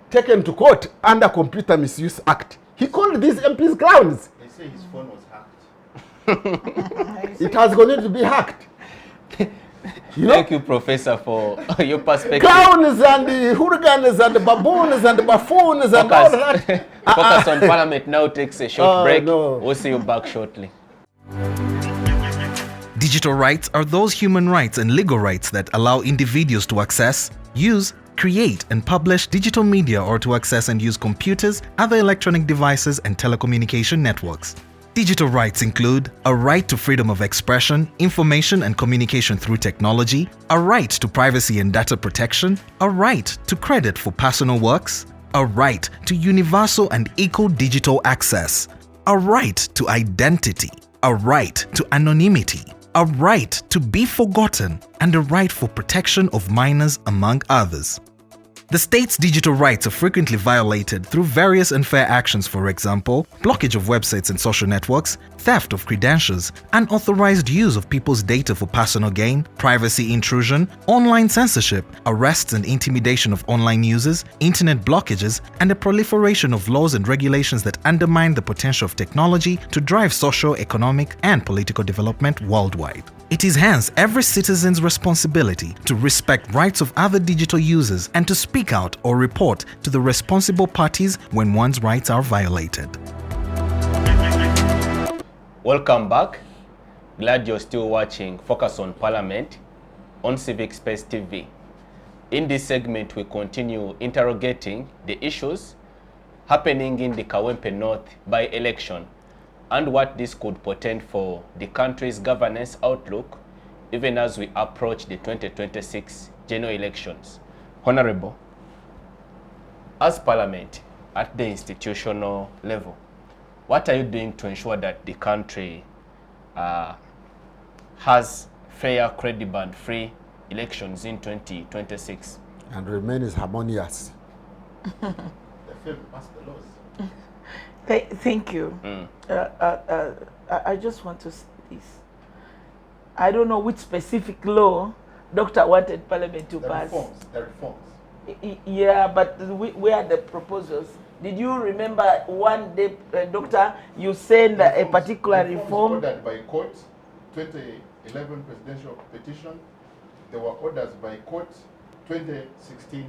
taken to court under Computer Misuse Act? He called these MPs clowns. They say his phone was hacked. It has going to be hacked. Thank you, Professor, for your perspective. Clowns and the hooligans and the baboons and the buffoons and all that. Focus on Parliament now takes a short break. No. We'll see you back shortly. Digital rights are those human rights and legal rights that allow individuals to access, use, create and publish digital media or to access and use computers, other electronic devices and telecommunication networks. Digital rights include a right to freedom of expression, information and communication through technology, a right to privacy and data protection, a right to credit for personal works, a right to universal and equal digital access, a right to identity, a right to anonymity, a right to be forgotten, and a right for protection of minors, among others. The state's digital rights are frequently violated through various unfair actions, for example, blockage of websites and social networks, theft of credentials, unauthorized use of people's data for personal gain, privacy intrusion, online censorship, arrests and intimidation of online users, internet blockages, and the proliferation of laws and regulations that undermine the potential of technology to drive social, economic, and political development worldwide. It is hence every citizen's responsibility to respect rights of other digital users and to speak out or report to the responsible parties when one's rights are violated. Welcome back. Glad you're still watching Focus on Parliament on Civic Space TV. In this segment, we continue interrogating the issues happening in the Kawempe North by-election and what this could portend for the country's governance outlook, even as we approach the 2026 general elections. Honorable, as Parliament at the institutional level, what are you doing to ensure that the country has fair, credible, and free elections in 2026? And remains harmonious. The film passed the laws. Thank you. I just want to say this. I don't know which specific law Doctor wanted Parliament to pass. The reforms. Yeah, but where are the proposals? Did you remember one day, Doctor, you sent a particular reform? Ordered by court, 2011 presidential petition. There were orders by court, 2016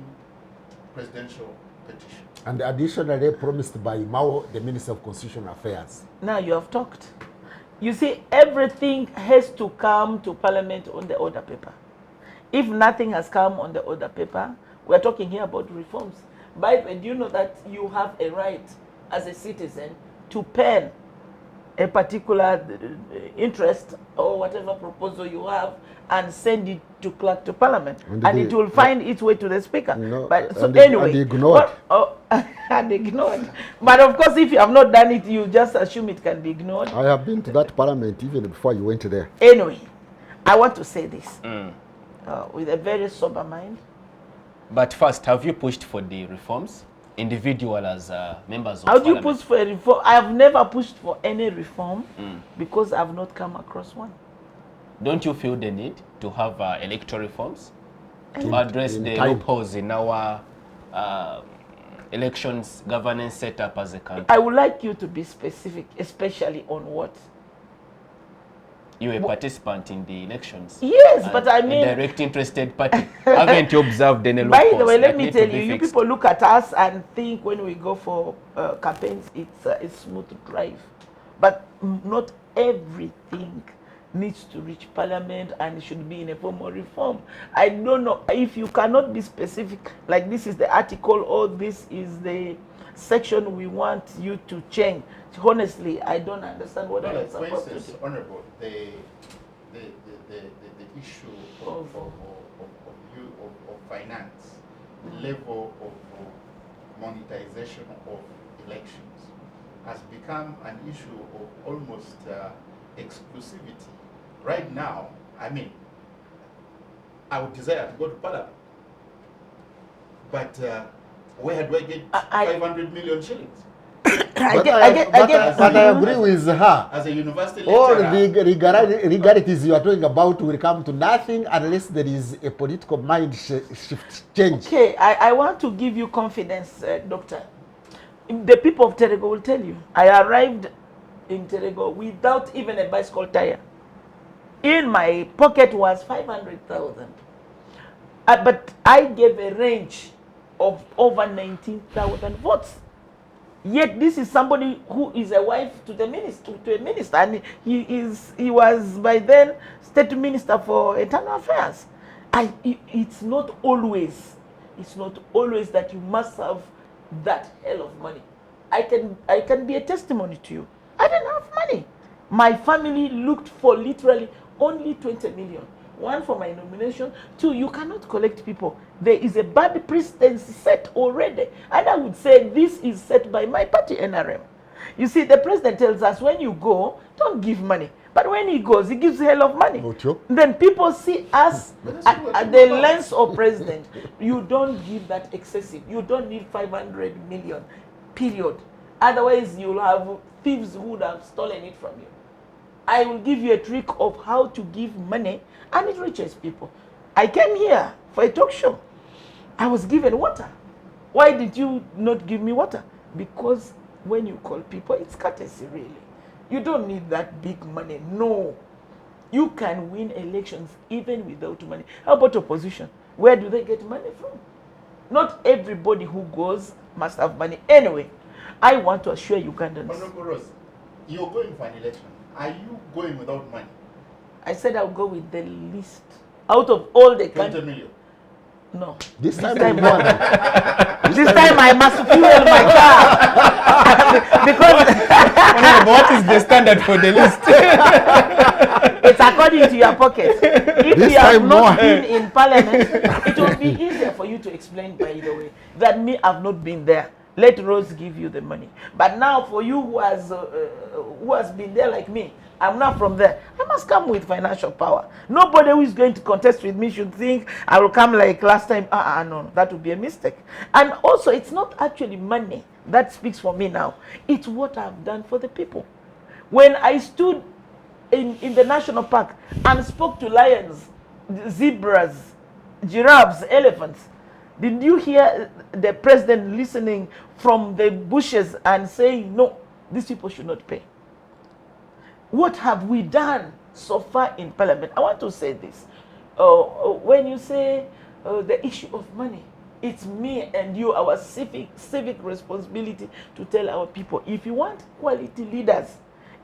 presidential petition. And additionally promised by Mao, the Minister of Constitutional Affairs. Now you have talked. You see, everything has to come to Parliament on the order paper. If nothing has come on the order paper, we're talking here about reforms. By the way, do you know that you have a right as a citizen to pen a particular interest or whatever proposal you have and send it to clerk to Parliament, and it will find its way to the Speaker. No, but so and anyway, ignored. And ignored. But of course, if you have not done it, you just assume it can be ignored. I have been to that Parliament even before you went there. Anyway, I want to say this with a very sober mind. But first, have you pushed for the reforms, individual as members of How do you Parliament? push for a reform? I have never pushed for any reform because I have not come across one. Don't you feel the need to have electoral reforms to address the loopholes in our elections governance setup as a country? I would like you to be specific, especially on what? You a participant in the elections. Yes, but I mean, a direct interested party. Haven't you observed any loopholes? By the way, let that me need to tell be you, you fixed? people look at us and think when we go for campaigns, it's a smooth drive. But not everything needs to reach Parliament and it should be in a form of reform. I don't know if you cannot be specific, like this is the article or this is the section we want you to change. Honestly, I don't understand what I'm supposed to do. Honorable, the issue of finance, the level of monetization of elections has become an issue of almost exclusivity. Right now, I mean, I would desire to go to Parliament, but where do I get 500 million shillings? I agree with her. As a university All lecturer, the regalities you are talking about will come to nothing unless there is a political mind shift change. Okay, I want to give you confidence, Doctor. The people of Terego will tell you, I arrived in Terego without even a bicycle tire. In my pocket was 500,000. But I gave a range of over 19,000 votes. Yet this is somebody who is a wife to the minister, and he was by then State Minister for Internal Affairs. It's not always that you must have that hell of money. I can be a testimony to you. I didn't have money. My family looked for literally only 20 million. One, for my nomination. Two, you cannot collect people. There is a bad precedent set already. And I would say this is set by my party, NRM. You see, the president tells us when you go, don't give money. But when he goes, he gives a hell of money. Then people see us at the lens of president. You don't give that excessive. You don't need 500 million, period. Otherwise, you'll have thieves who would have stolen it from you. I will give you a trick of how to give money and it reaches people. I came here for a talk show. I was given water. Why did you not give me water? Because when you call people, it's courtesy, really. You don't need that big money. No. You can win elections even without money. How about opposition? Where do they get money from? Not everybody who goes must have money. Anyway, I want to assure Ugandans. Honorable Rose, you're going for an election. Are you going without money? I said I'll go with the least. Out of all the 20 countries. million. No. This time more. This time I must fuel my car. Because what is the standard for the list? it's according to your pocket. If This you have time not more. been in Parliament, it will be easier for you to explain, by the way, that me, I've not been there. Let Rose give you the money. But now for you who has been there like me, I'm not from there. I must come with financial power. Nobody who is going to contest with me should think I will come like last time. No, that would be a mistake. And also, it's not actually money that speaks for me now. It's what I've done for the people. When I stood in the national park and spoke to lions, zebras, giraffes, elephants, did you hear the president listening from the bushes and saying, no, these people should not pay? What have we done so far in Parliament? I want to say this. When you say the issue of money, it's me and you, our civic responsibility to tell our people, if you want quality leaders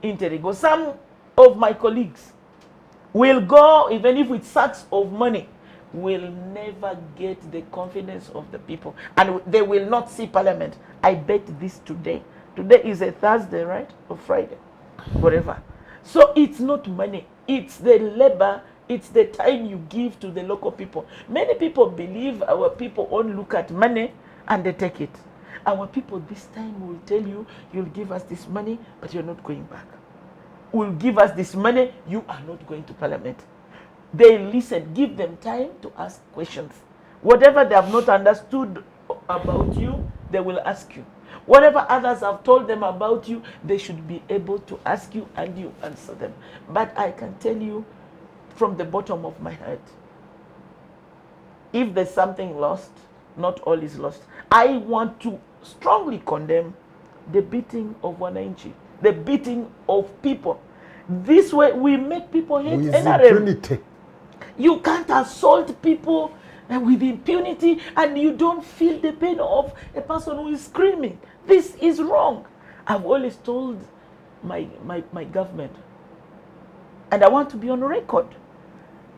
in Terego, some of my colleagues will go, even if with sacks of money, will never get the confidence of the people. And they will not see Parliament. I bet this today. Today is a Thursday, right? Or Friday, whatever. So it's not money. It's the labor. It's the time you give to the local people. Many people believe our people only look at money and they take it. Our people this time will tell you, you'll give us this money, but you're not going back. Will give us this money, you are not going to Parliament. They listen, give them time to ask questions. Whatever they have not understood about you, they will ask you. Whatever others have told them about you, they should be able to ask you and you answer them. But I can tell you from the bottom of my heart, if there's something lost, not all is lost. I want to strongly condemn the beating of Wananchi, the beating of people. This way we make people hate NRM. You can't assault people with impunity and you don't feel the pain of a person who is screaming. This is wrong. I've always told my government, and I want to be on record,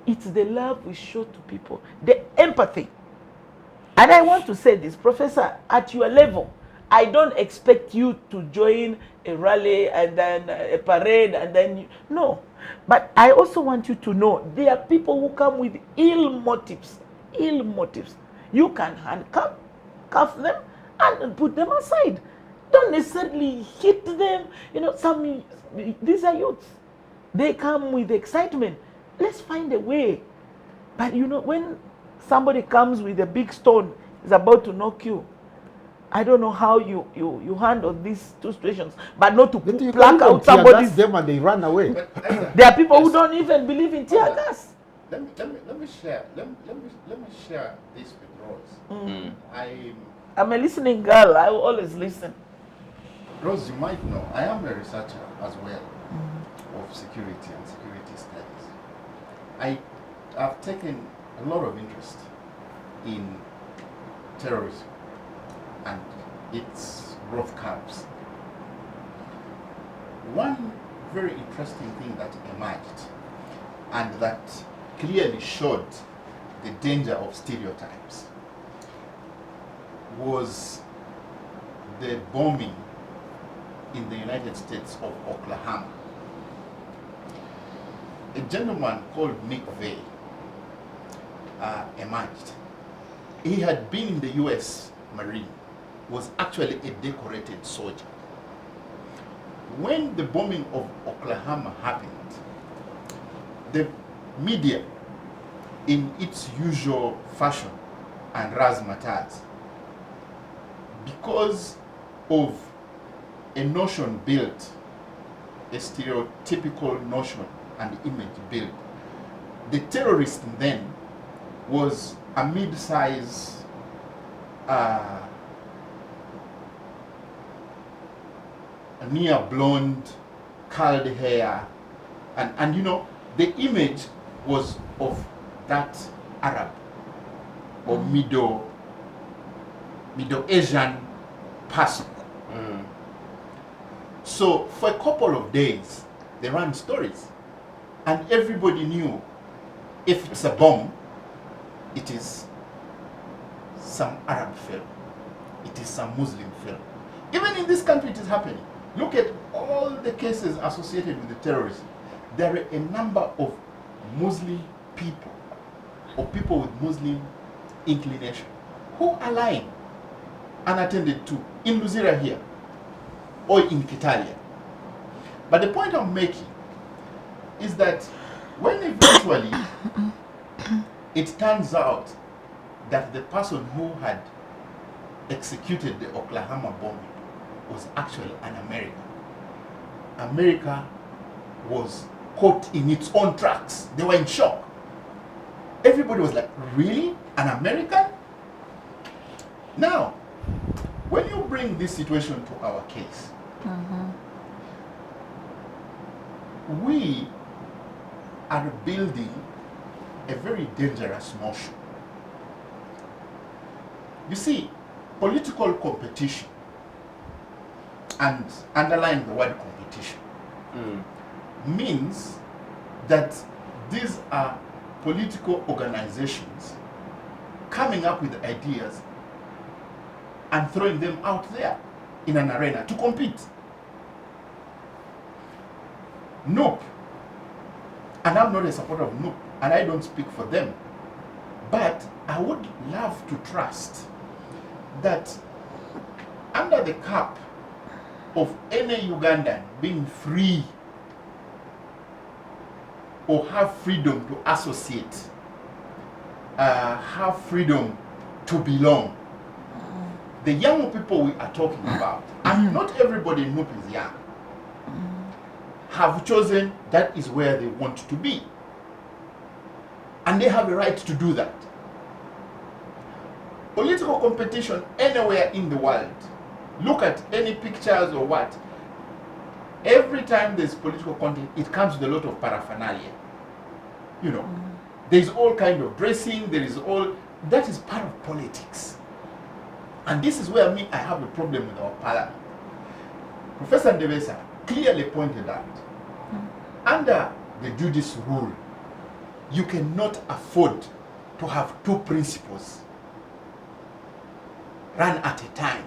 it's the love we show to people, the empathy. And I want to say this, Professor, at your level, I don't expect you to join a rally and then a parade and then no. But I also want you to know there are people who come with ill motives. Ill motives. You can handcuff them and put them aside. Don't necessarily hit them. You know, these are youths. They come with excitement. Let's find a way. But you know, when somebody comes with a big stone, is about to knock you, I don't know how you handle these two situations, but not to pluck out somebody's. Them and they run away. There are people who don't even believe in tear gas. Let me share this with Rose. I'm a listening girl. I will always listen. Rose, you might know, I am a researcher as well of security and security studies. I have taken a lot of interest in terrorism and its growth curves. One very interesting thing that emerged and that clearly showed the danger of stereotypes was the bombing in the United States of Oklahoma. A gentleman called McVeigh emerged. He had been in the US Marine, was actually a decorated soldier. When the bombing of Oklahoma happened, the media, in its usual fashion and razzmatazz, because of a notion built, a stereotypical notion and image built, the terrorist then was a mid-size near blonde, curled hair, and you know, the image was of that Arab or Middle Asian person. So for a couple of days, they ran stories, and everybody knew if it's a bomb, it is some Arab film, it is some Muslim film. Even in this country, it is happening. Look at all the cases associated with the terrorism. There are a number of Muslim people or people with Muslim inclination who are lying unattended to in Luzira here or in Kitalia. But the point I'm making is that when eventually it turns out that the person who had executed the Oklahoma bombing was actually an American, America was caught in its own tracks. They were in shock. Everybody was like, really? An American? Now, when you bring this situation to our case, we are building a very dangerous notion. You see, political competition, and underlying the word competition, means that these are political organizations coming up with ideas and throwing them out there in an arena to compete. Nope. And I'm not a supporter of Nope, and I don't speak for them. But I would love to trust that under the cap of any Ugandan being free or have freedom to associate, have freedom to belong, the young people we are talking about, and not everybody in Nup is young, have chosen that is where they want to be. And they have a right to do that. Political competition anywhere in the world, look at any pictures or what, every time there's political content, it comes with a lot of paraphernalia. You know, there's all kind of dressing, there is all, that is part of politics. And this is where I have a problem with our parliament. Professor Ndebesa clearly pointed out, under the Judice rule, you cannot afford to have two principles run at a time.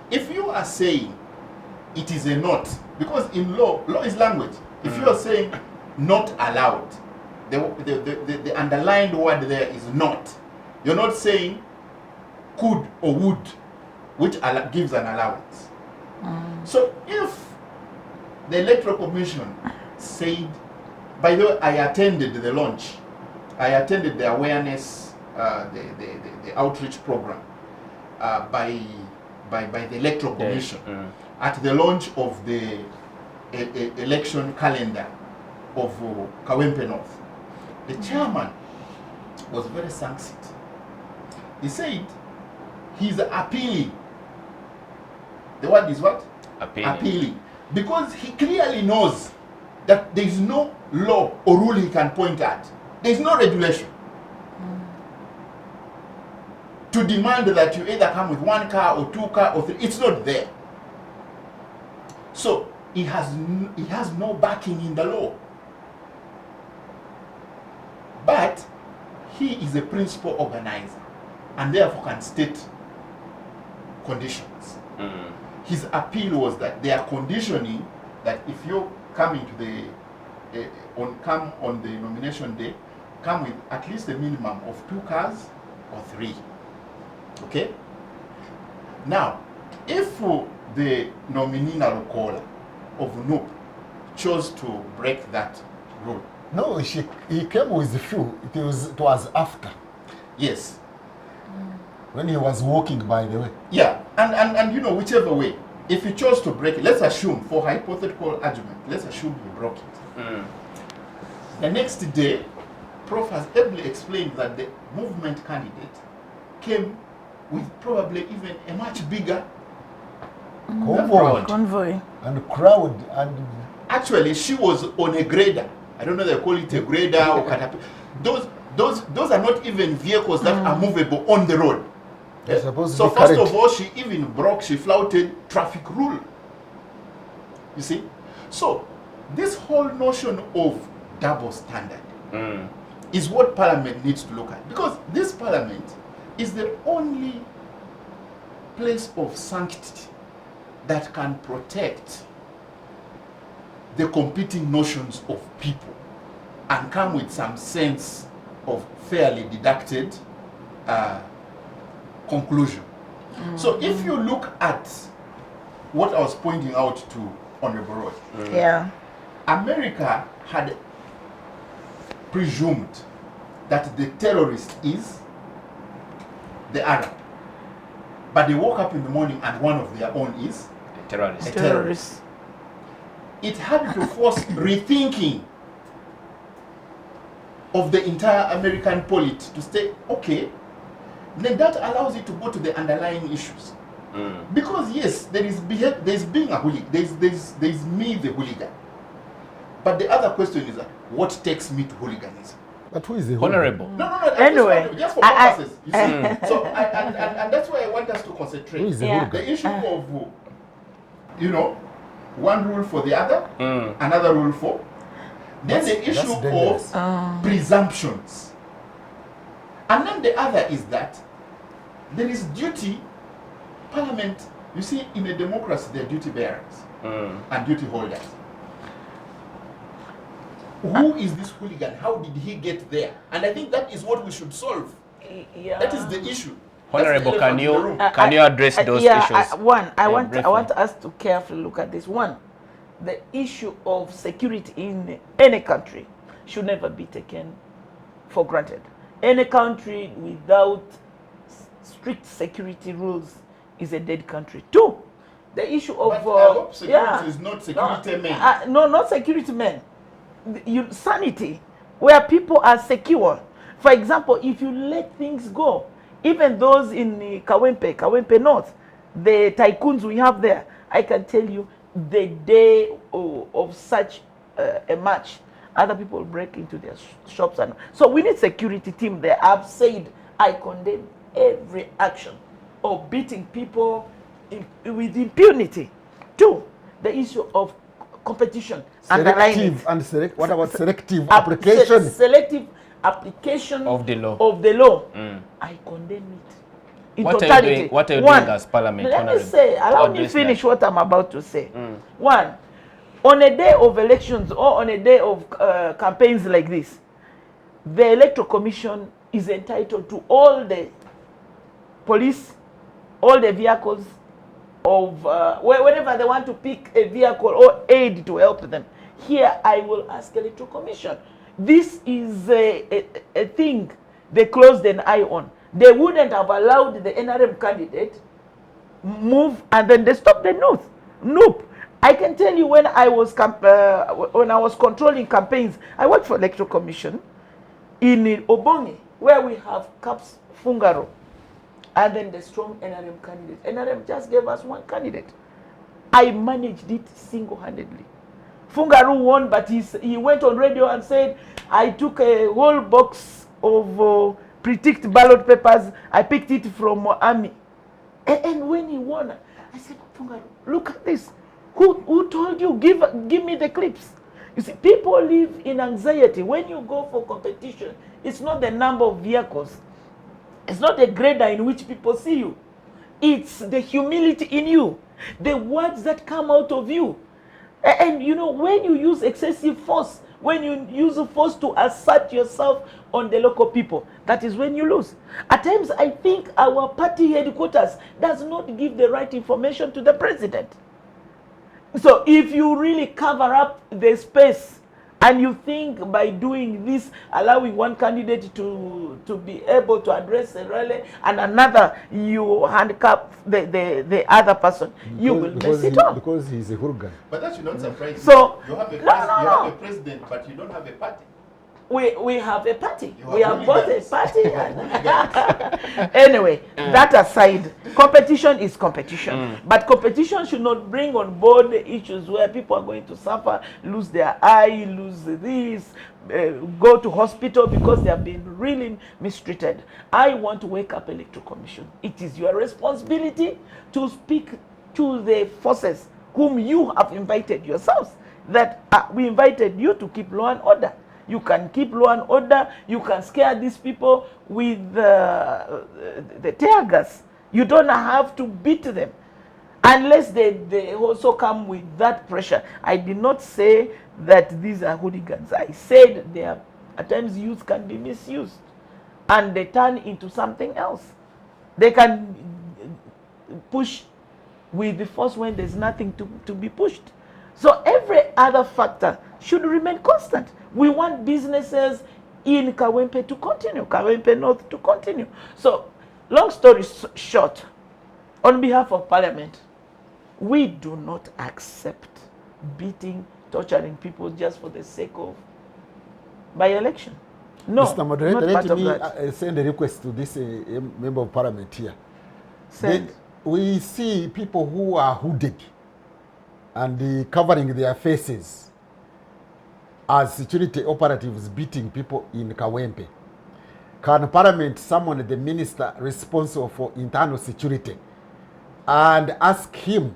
If you are saying it is a not, because in law is language. If you are saying not allowed, the underlined word there is not. You're not saying could or would, which gives an allowance. So if the Electoral Commission said, by the way, I attended the launch, I attended the awareness, the outreach program by the Electoral Commission at the launch of the election calendar of Kawempe North. The chairman was very succinct. He said he's appealing. The word is what? Appealing. Because he clearly knows that there is no law or rule he can point at. There is no regulation to demand that you either come with one car or two car or three. It's not there. So he has no backing in the law. But he is a principal organizer and therefore can state conditions. His appeal was that they are conditioning that if you're coming to the come on the nomination day, come with at least a minimum of 2 cars or 3. Okay? Now, if the nominee Nalukola of NUP chose to break that rule. No, he came with a few. It was after. Yes. When he was walking, by the way. Yeah, and you know, whichever way, if he chose to break it, let's assume, for hypothetical argument, let's assume he broke it. The next day, Prof has ably explained that the movement candidate came with probably even a much bigger convoy. Convoy. And crowd. And actually, she was on a grader. I don't know they call it a grader or caterpillar. Those are not even vehicles that are movable on the road. So first of all, she flouted traffic rule. You see? So this whole notion of double standard is what Parliament needs to look at. Because this Parliament is the only place of sanctity that can protect the competing notions of people and come with some sense of fairly deducted conclusion. So if you look at what I was pointing out to Honorable Rose, America had presumed that the terrorist is the Arab. But they woke up in the morning and one of their own is a terrorist. A terrorist. It had to force rethinking of the entire American polity to say, okay, then that allows you to go to the underlying issues. Because yes, there's being a hooligan, there's me, the hooligan. But the other question is, what takes me to hooliganism? But who is the Honorable? hooligan? No. Anyway, just for purposes. You see? So, and that's why I want us to concentrate. Who is the Yeah. hooligan? The issue of, one rule for the other, another rule for. Then the issue That's dangerous. of presumptions. And then the other is that there is duty. Parliament, you see, in a democracy, there are duty bearers and duty holders. Who is this hooligan? How did he get there? And I think that is what we should solve. That is the issue. Honorable, can you address those yeah, issues? I want us to carefully look at this. One, the issue of security in any country should never be taken for granted. Any country without strict security rules is a dead country. Two, the issue of But I hope security is not security men. No, not security men. Sanity, where people are secure. For example, if you let things go, even those in Kawempe North, the tycoons we have there, I can tell you, the day of such a match, other people break into their shops. And so we need security team there. I've said I condemn every action of beating people with impunity. Two, the issue of competition. Selective and what about selective application? Selective application of the law. I condemn it. In What totality. what are you doing as Parliament? Let me say, allow me finish what I'm about to say. One, on a day of elections or on a day of campaigns like this, the Electoral Commission is entitled to all the police, all the vehicles of whenever they want to pick a vehicle or aid to help them. Here I will ask Electoral Commission. This is a thing they closed an eye on. They wouldn't have allowed the NRM candidate move and then they stopped the news. Nope. I can tell you when I was controlling campaigns, I worked for Electoral Commission in Obongi, where we have Caps Fungaro. And then the strong NRM candidate. NRM just gave us one candidate. I managed it single-handedly. Fungaru won, but he went on radio and said, I took a whole box of pre-ticked ballot papers. I picked it from Army. And when he won, I said, Fungaru, look at this. Who told you? Give me the clips. You see, people live in anxiety. When you go for competition, it's not the number of vehicles. It's not the grader in which people see you. It's the humility in you. The words that come out of you. And when you use excessive force, when you use force to assert yourself on the local people, that is when you lose. At times, I think our party headquarters does not give the right information to the president. So if you really cover up the space and you think by doing this, allowing one candidate to be able to address a rally and another, you handicap the other person, you will mess it up. Because he's a hooligan. But that should not surprise you. So, You have a president, but you don't have a party. we have a party. You We are have both a hooligans. party. You are hooligans. Anyway, that aside, competition is competition. But competition should not bring on board the issues where people are going to suffer, lose their eye, lose this, go to hospital because they have been really mistreated. I want to wake up Electoral Commission. It is your responsibility to speak to the forces whom you have invited yourselves. That we invited you to keep law and order. You can keep law and order. You can scare these people with the tear gas. You don't have to beat them unless they also come with that pressure. I did not say that these are hooligans. I said they are, at times youth can be misused and they turn into something else. They can push with the force when there's nothing to be pushed. So every other factor should remain constant. We want businesses in Kawempe to continue, Kawempe North to continue. So, long story short, on behalf of Parliament, we do not accept beating, torturing people just for the sake of by-election. No, Mr. Moderator, not let part me send a request to this member of Parliament here. Send. We see people who are hooded and covering their faces as security operatives beating people in Kawempe. Can Parliament summon the minister responsible for internal security and ask him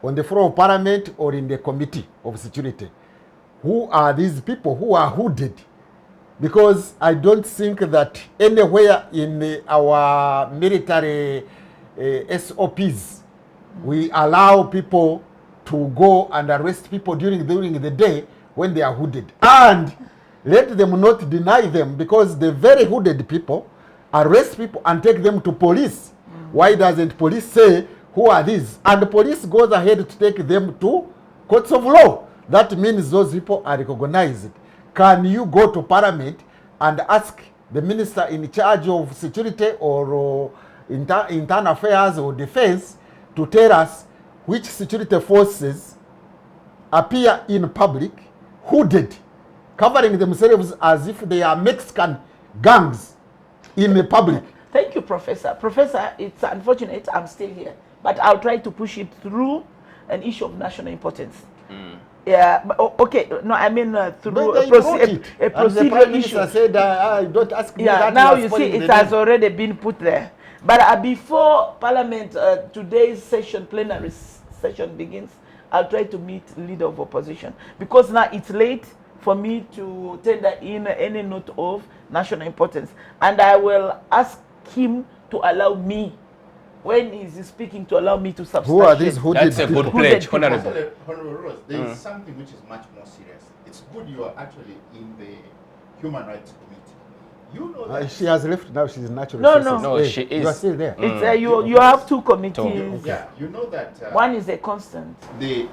on the floor of Parliament or in the committee of security, who are these people who are hooded? Because I don't think that anywhere in our military SOPs we allow people to go and arrest people during the day when they are hooded. And let them not deny them, because the very hooded people arrest people and take them to police. Why doesn't police say, who are these? And the police goes ahead to take them to courts of law. That means those people are recognized. Can you go to Parliament and ask the minister in charge of security or internal affairs or defense to tell us which security forces appear in public hooded, covering themselves as if they are Mexican gangs in the public? Thank you, Professor. Professor, it's unfortunate I'm still here, but I'll try to push it through an issue of national importance. Yeah, but, okay. No, I mean through a procedural issue. Said, don't ask me. Yeah, that now you see it has already been put there. But before Parliament, today's session, plenary session begins, I'll try to meet leader of opposition, because now it's late for me to tender in any note of national importance, and I will ask him to allow me, when he's speaking, to allow me to substantiate. Who are these hooded That's a people? good pledge, Honorable. Honorable Rose, there is something which is much more serious. It's good you are actually in the Human Rights Committee. You know that She has left now. She's natural. No, she is. You are still there. It's you have two committees. yeah, you know that One is a constant. the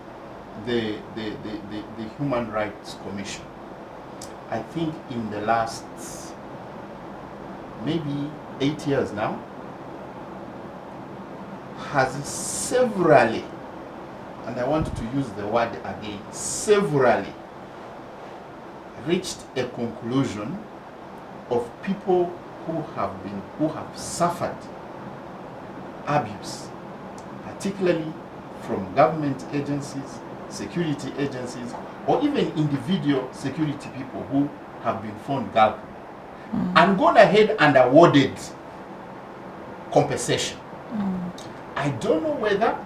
Human Rights Commission, I think in the last maybe 8 years now, has severally, and I want to use the word again, severally reached a conclusion of people who have suffered abuse, particularly from government agencies, security agencies, or even individual security people who have been found guilty, and gone ahead and awarded compensation. I don't know whether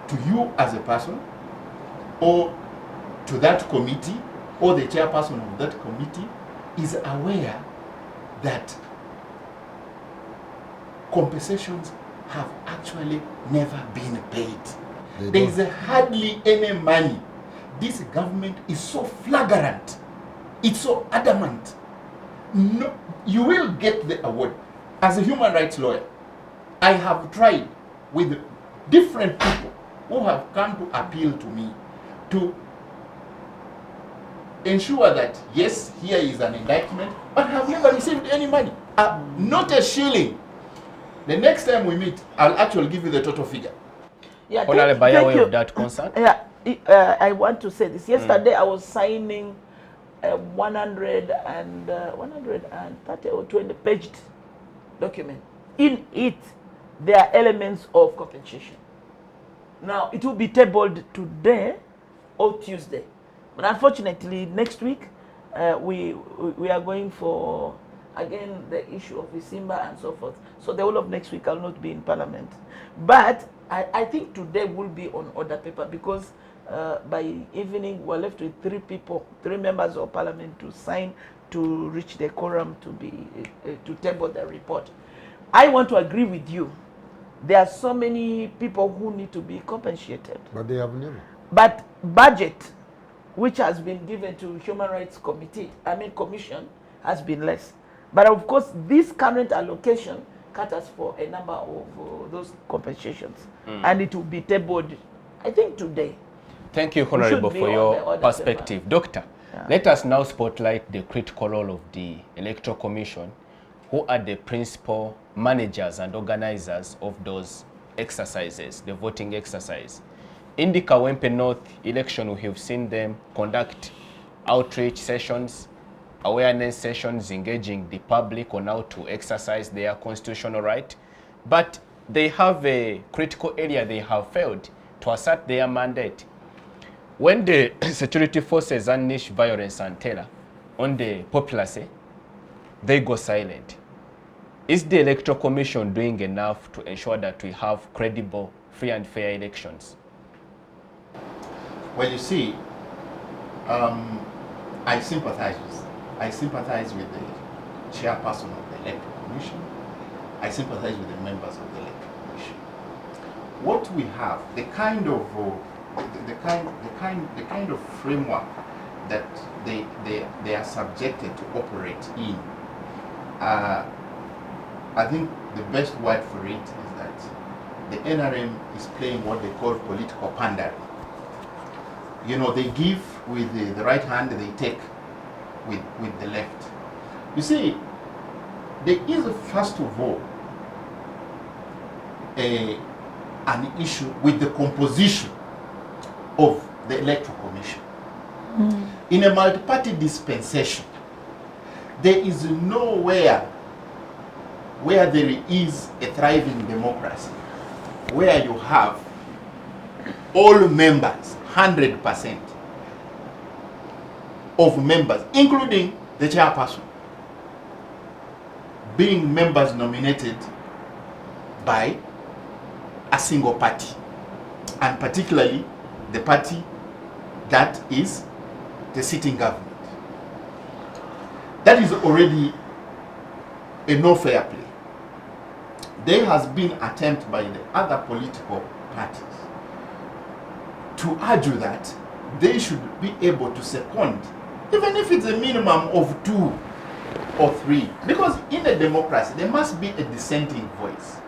to you as a person, or to that committee, or the chairperson of that committee is aware that compensations have actually never been paid. There is hardly any money. This government is so flagrant. It's so adamant. No, you will get the award. As a human rights lawyer, I have tried with different people who have come to appeal to me to ensure that, yes, here is an indictment, but have never received any money. Not a shilling. The next time we meet, I'll actually give you the total figure. Yeah, Honorable, by thank way you. of that concern. Yeah, I want to say this. Yesterday I was signing a 130 or 20 paged document. In it, there are elements of compensation. Now, it will be tabled today or Tuesday. But unfortunately, next week, we are going for, again, the issue of Isimba and so forth. So the whole of next week, I will not be in Parliament. But I think today will be on order paper, because by evening, we're left with 3 members of Parliament to sign to reach the quorum to table the report. I want to agree with you. There are so many people who need to be compensated. But they have never. But budget, which has been given to Human Rights Commission, has been less. But of course, this current allocation caters for a number of those compensations. And it will be tabled, I think, today. Thank you, Honorable, for your perspective. Doctor, let us now spotlight the critical role of the Electoral Commission, who are the principal managers and organizers of those exercises, the voting exercise. In the Kawempe North election, we have seen them conduct outreach sessions, awareness sessions, engaging the public on how to exercise their constitutional right. But they have a critical area they have failed to assert their mandate. When the security forces unleash violence and terror on the populace, they go silent. Is the Electoral Commission doing enough to ensure that we have credible, free and fair elections? Well, you see, I sympathize with the chairperson of the Electoral Commission. I sympathize with the members of the Electoral Commission. What we have, the kind of framework that they are subjected to operate in, I think the best word for it is that the NRM is playing what they call political pandering. You know, they give with the right hand, they take with the left. You see, there is, first of all, an issue with the composition of the Electoral Commission. In a multi-party dispensation, there is nowhere where there is a thriving democracy, where you have all members, 100% of members, including the chairperson, being members nominated by a single party, and particularly the party that is the sitting government. That is already a no fair play. There has been an attempt by the other political parties to argue that they should be able to second, even if it's a minimum of 2 or 3, because in a democracy there must be a dissenting voice.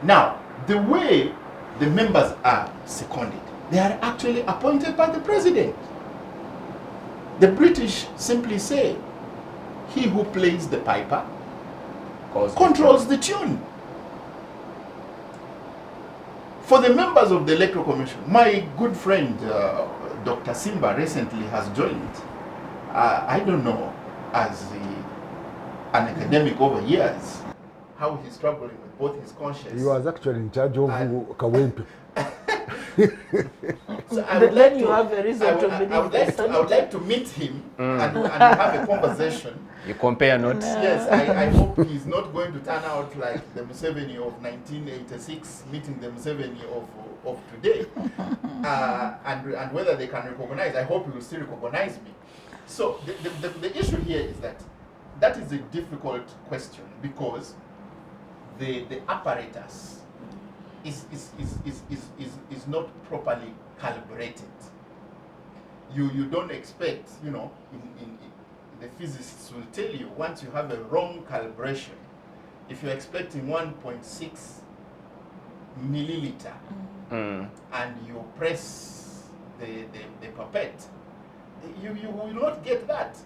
Now, the way the members are seconded, they are actually appointed by the president. The British simply say, he who plays the piper controls the tune. For the members of the Electoral Commission, my good friend Dr. Simba recently has joined. I don't know, as an academic over years, how he's struggling with both his conscience. He was actually in charge of Kawempe. So then you have a reason to believe I would like to meet him and have a conversation. You compare notes? Yes, I hope he's not going to turn out like the Museveni of 1986 meeting the Museveni of today. And whether they can recognize, I hope he will still recognize me. So the issue here is that is a difficult question, because the apparatus is not properly calibrated. You don't expect, you know, in the physicists will tell you, once you have a wrong calibration, if you're expecting 1.6 milliliter and you press the pipette, you will not get that.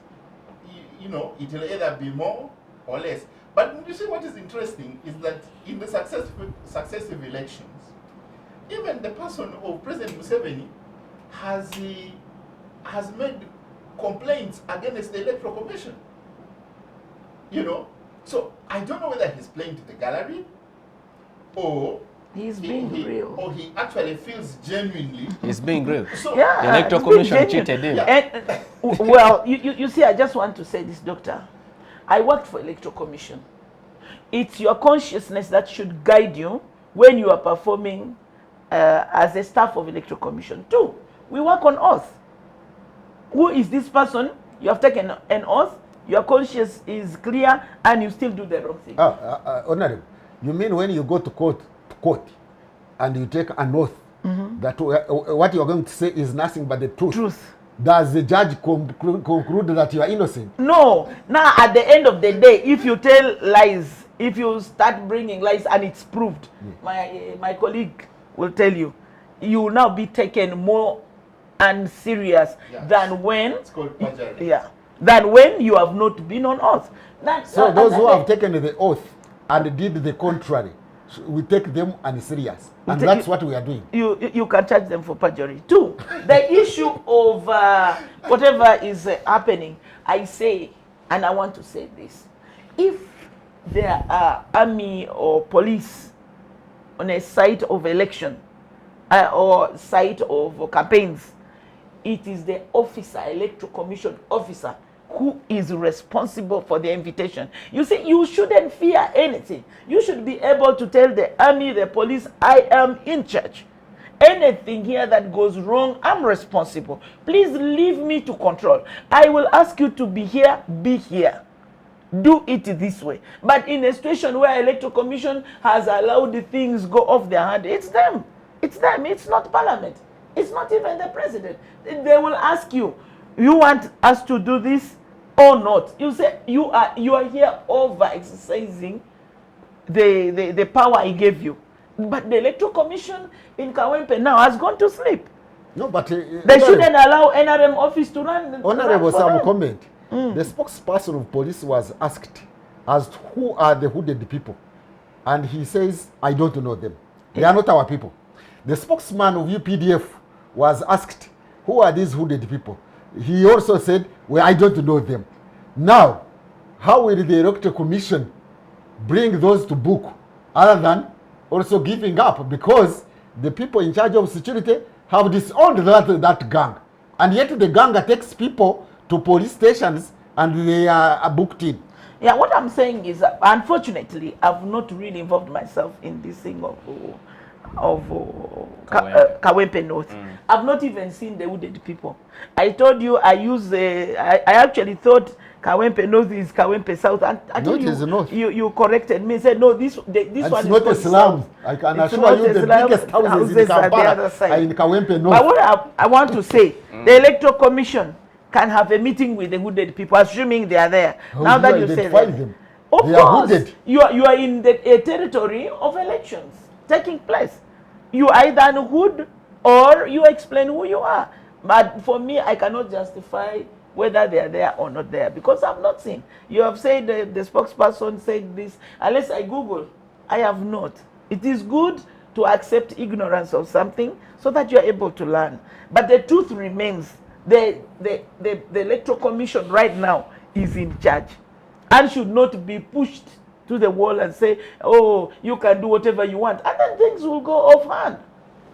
You know, it will either be more or less. But you see, what is interesting is that in the successive elections, even the person of President Museveni has made complaints against the Electoral Commission. You know, so I don't know whether he's playing to the gallery, or He's being real. or he actually feels genuinely. He's being real. So Yeah, The Electoral it's been Commission genuine. cheated him. Yeah. And, well, you see, I just want to say this, Doctor. I worked for Electoral Commission. It's your consciousness that should guide you when you are performing as a staff of Electoral Commission. Two, we work on oath. Who is this person? You have taken an oath, your conscience is clear, and you still do the wrong thing. Honorable, you mean when you go to court and you take an oath that what you are going to say is nothing but the truth? Truth. Does the judge conclude that you are innocent? No. Now, at the end of the day, if you tell lies, if you start bringing lies and it's proved, my colleague will tell you, you will now be taken more unserious than when. It's called perjury. Yeah. Than when you have not been on oath. So those who have taken the oath and did the contrary, we take them unserious, and that's what we are doing. You can charge them for perjury. Two, the issue of whatever is happening, I say, and I want to say this: if there are army or police on a site of election or site of campaigns, it is the officer, Electoral Commission officer, who is responsible for the invitation. You see, you shouldn't fear anything. You should be able to tell the army, the police, I am in charge. Anything here that goes wrong, I'm responsible. Please leave me to control. I will ask you to be here, be here. Do it this way. But in a situation where Electoral Commission has allowed the things go off their hand, it's them. It's them. It's not Parliament. It's not even the President. They will ask you, you want us to do this or not? You say you are here over exercising the power I gave you. But the Electoral Commission in Kawempe now has gone to sleep. No, but they shouldn't allow NRM office to run. Honorable, some comment. The spokesperson of police was asked as to who are the hooded people, and he says, I don't know them. They are not our people. The spokesman of UPDF was asked, who are these hooded people? He also said, well, I don't know them. Now, how will the Electoral Commission bring those to book other than also giving up? Because the people in charge of security have disowned that gang. And yet the gang takes people to police stations and they are booked in. Yeah, what I'm saying is, unfortunately, I've not really involved myself in this thing of Kawempe North. I've not even seen the wooded people. I told you I actually thought Kawempe North is Kawempe South. And you corrected me and said, no, this one is not a slum. I can assure you the biggest houses in Kampala are in Kawempe North. But what I want to say, the Electoral Commission can have a meeting with the hooded people, assuming they are there. Now that you say that, them. Of They course, are hooded. you are in a territory of elections taking place. You either hood or you explain who you are. But for me, I cannot justify whether they are there or not there because I've not seen. You have said the spokesperson said this. Unless I Google, I have not. It is good to accept ignorance of something so that you are able to learn. But the truth remains, the Electoral Commission right now is in charge and should not be pushed to the wall and say, oh, you can do whatever you want. And then things will go off hand.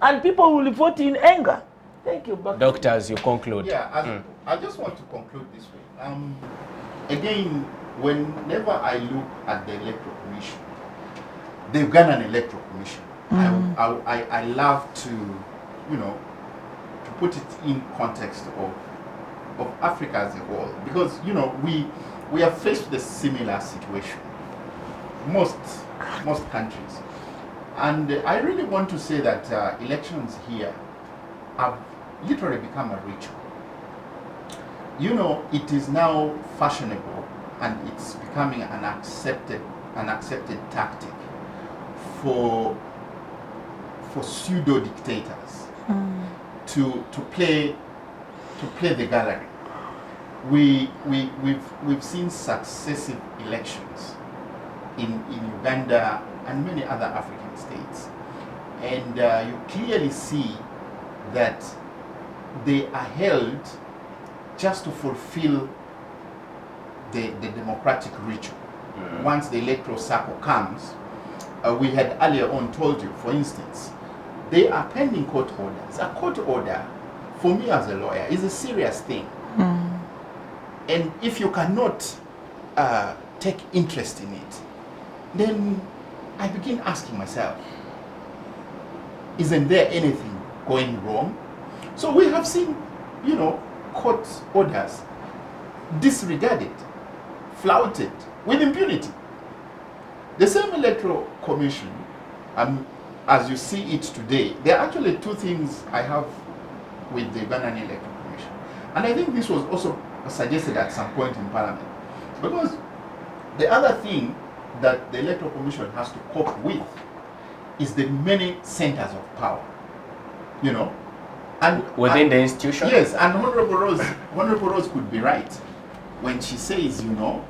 And people will vote in anger. Thank you. Doctors, you conclude. Yeah, I just want to conclude this way. Again, whenever I look at the Electoral Commission, the Ugandan Electoral Commission, I love to, to put it in context of Africa as a whole. Because, we are faced with a similar situation. Most countries. And I really want to say that elections here have literally become a ritual. It is now fashionable and it's becoming an accepted tactic for pseudo dictators to play the gallery. We've seen successive elections in Uganda and many other African states, and you clearly see that they are held just to fulfill the democratic ritual. Once the electoral cycle comes, we had earlier on told you, for instance, they are pending court orders. A court order, for me as a lawyer, is a serious thing. And if you cannot take interest in it, then I begin asking myself, isn't there anything going wrong? So we have seen, you know, court orders disregarded, flouted with impunity. The same Electoral Commission, as you see it today, there are actually two things I have with the Ugandan Electoral Commission. And I think this was also suggested at some point in Parliament. Because the other thing that the Electoral Commission has to cope with is the many centers of power, you know. And within the institution? Yes, and Honorable Rose could be right when she says, you know,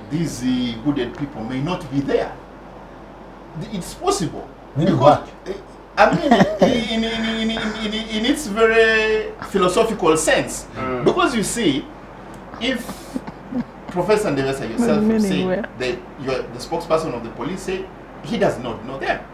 these hooded people may not be there. It's possible. Because, I mean, in its very philosophical sense. Because you see, if Professor Ndebesa yourself say that you're the spokesperson of the police, say he does not know them.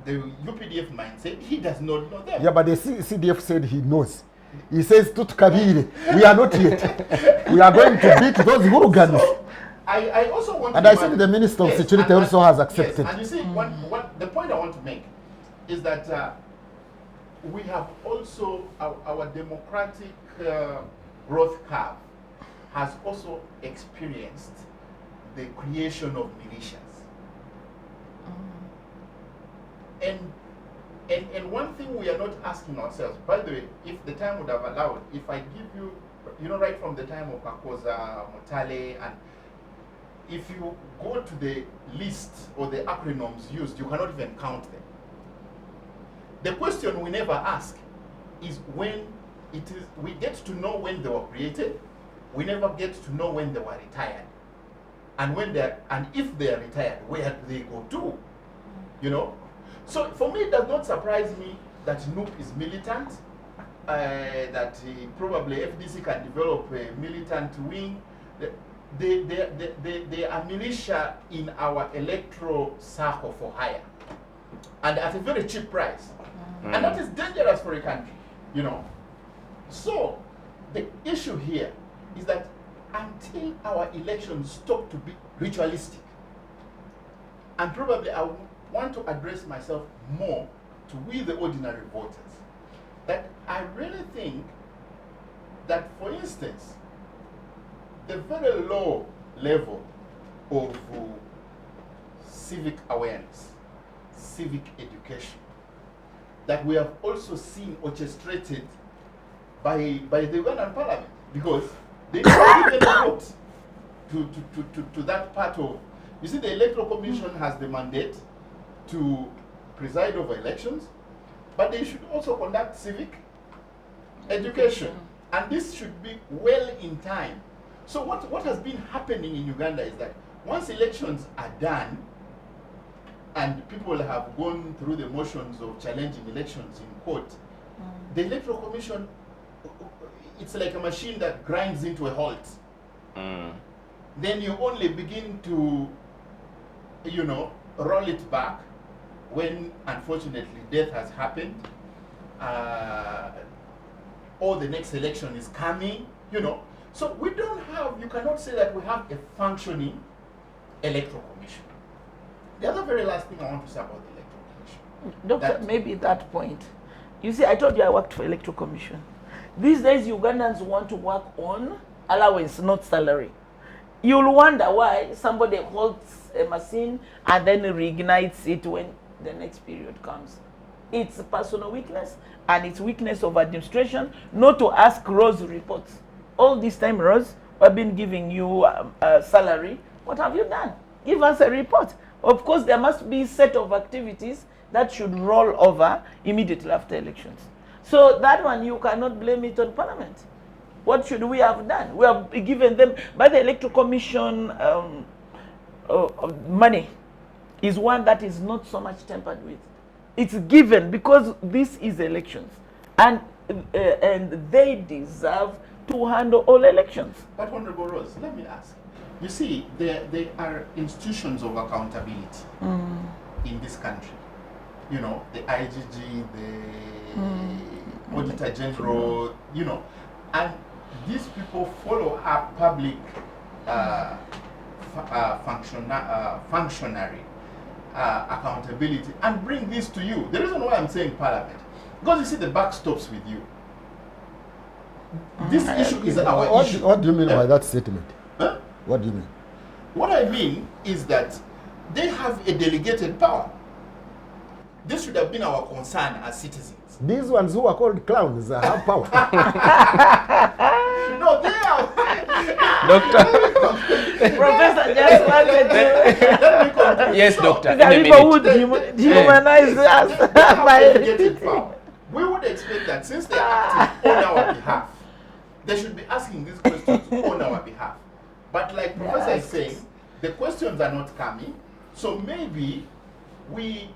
The UPDF might say he does not know them. Yeah, but the CDF said he knows. He says, Tutkabire, we are not yet. We are going to beat those hooligans. So, I also want and to... I think the Minister of Security also has accepted. Yes, and you see, what the point I want to make is that we have also, our democratic growth curve has also experienced the creation of militias. And one thing we are not asking ourselves, by the way, if the time would have allowed, if I give you, you know, right from the time of Kakoza, Motale, and if you go to the list or the acronyms used, you cannot even count them. The question we never ask is when it is, we get to know when they were created, we never get to know when they were retired. And when they're, and if they are retired, where do they go to? You know? So for me, it does not surprise me that NUP is militant, that probably FDC can develop a militant wing. They are militia in our electoral circle for hire, and at a very cheap price. And that is dangerous for a country, you know. So the issue here is that until our elections stop to be ritualistic, and probably I want to address myself more to we the ordinary voters, that I really think that, for instance, the very low level of civic awareness, civic education, that we have also seen orchestrated by the Ugandan Parliament, because they don't even vote to that part of, you see, the Electoral Commission has the mandate to preside over elections, but they should also conduct civic education, and this should be well in time. So what has been happening in Uganda is that once elections are done and people have gone through the motions of challenging elections in court, the Electoral Commission, it's like a machine that grinds into a halt. Then you only begin to, you know, roll it back when, unfortunately, death has happened, or the next election is coming, you know. So we don't have, you cannot say that we have a functioning Electoral Commission. The other very last thing I want to say about the Electoral Commission. Doctor, maybe that point. You see, I told you I worked for Electoral Commission. These days, Ugandans want to work on allowance, not salary. You'll wonder why somebody holds a machine and then reignites it when the next period comes. It's personal weakness, and it's weakness of administration not to ask Rose reports. All this time, Rose, we've been giving you a salary. What have you done? Give us a report. Of course, there must be a set of activities that should roll over immediately after elections. So that one, you cannot blame it on Parliament. What should we have done? We have given them, by the Electoral Commission, money is one that is not so much tampered with. It's given because this is elections. And and they deserve to handle all elections. But Honorable Rose, let me ask. You see, there are institutions of accountability in this country. You know, the IGG, the Auditor General, you know, and these people follow up public functionary accountability and bring this to you. The reason why I'm saying Parliament, because you see the buck stops with you. This issue is our issue. What do you mean by that statement? Huh? What do you mean? What I mean is that they have a delegated power. This should have been our concern as citizens. These ones who are called clowns have power. No, they are. Doctor. Professor just wanted to. Yes, Doctor. In a The people would minute. dehumanize us by Delegated power. We would expect that since they are acting on our behalf, they should be asking these questions on our behalf. But like Professor is saying, the questions are not coming. So maybe we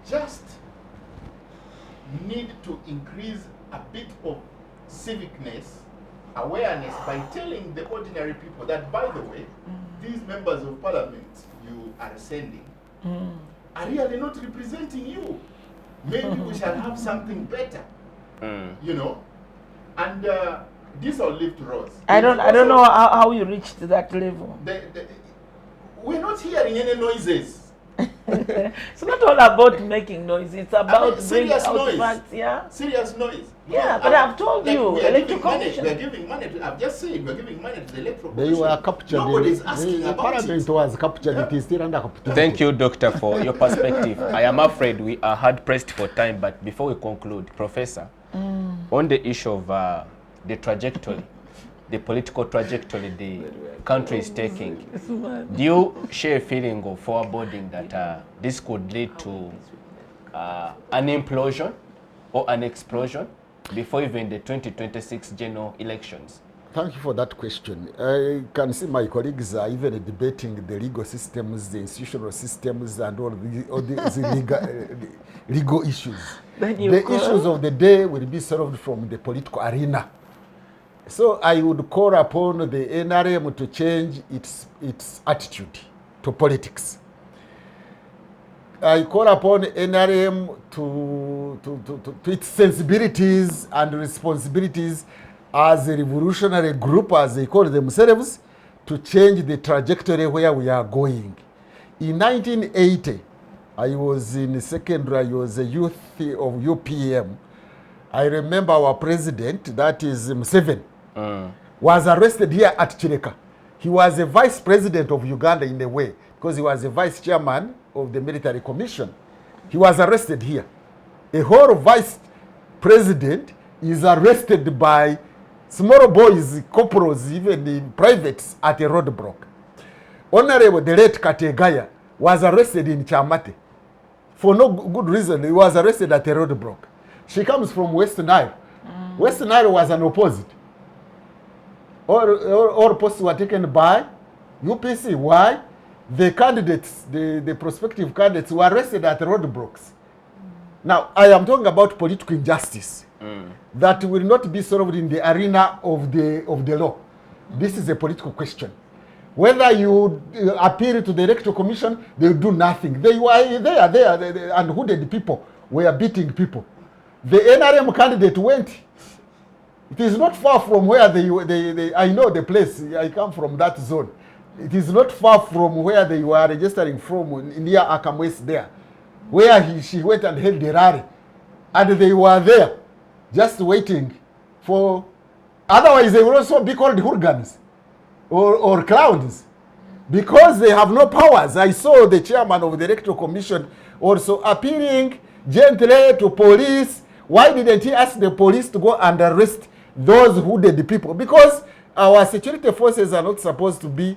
just need to increase a bit of civicness, awareness by telling the ordinary people that, by the way, these members of parliament you are sending are really not representing you. Maybe we shall have something better, you know. And this I'll leave to Rose. I don't know how you reached that level. We're not hearing any noises. It's not all about making noise. It's about bringing serious out noise. facts. Yeah. Serious noise. Yeah, but I've told you, we are Electoral giving money. Commission. We are giving money. I've just said we are giving money to the Electoral They Commission. were captured. Nobody is asking The about Parliament it. was captured. It is still under captivity. Thank you, Doctor, for your perspective. I am afraid we are hard pressed for time, but before we conclude, Professor, on the issue of the trajectory, the political trajectory the country is taking, do you share a feeling of foreboding that this could lead to an implosion or an explosion before even the 2026 general elections? Thank you for that question. I can see my colleagues are even debating the legal systems, the institutional systems, and all these legal issues. The issues of the day will be solved from the political arena. So I would call upon the NRM to change its attitude to politics. I call upon NRM to its sensibilities and responsibilities as a revolutionary group, as they call themselves, to change the trajectory where we are going. In 1980, I was in secondary, I was a youth of UPM. I remember our president, that is Museveni, was arrested here at Chireka. He was a vice president of Uganda in a way, because he was a vice chairman of the military commission. He was arrested here. A whole vice president is arrested by small boys, corporals, even in privates at a roadblock. Honorable the late Kategaya was arrested in Chamate. For no good reason, he was arrested at a roadblock. She comes from West Nile. West Nile was an opposite. All posts were taken by UPC. Why? The candidates, the prospective candidates were arrested at roadblocks. Now, I am talking about political injustice that will not be solved in the arena of the law. This is a political question. Whether you appeal to the Electoral Commission, they will do nothing. They were there, and hooded people were beating people. The NRM candidate went. It is not far from where they I know the place. I come from that zone. It is not far from where they were registering from, near Akam West there, where she went and held the rally. And they were there, just waiting for, otherwise they will also be called hooligans or clowns, because they have no powers. I saw the chairman of the Electoral Commission also appealing gently to police. Why didn't he ask the police to go and arrest those hooded people? Because our security forces are not supposed to be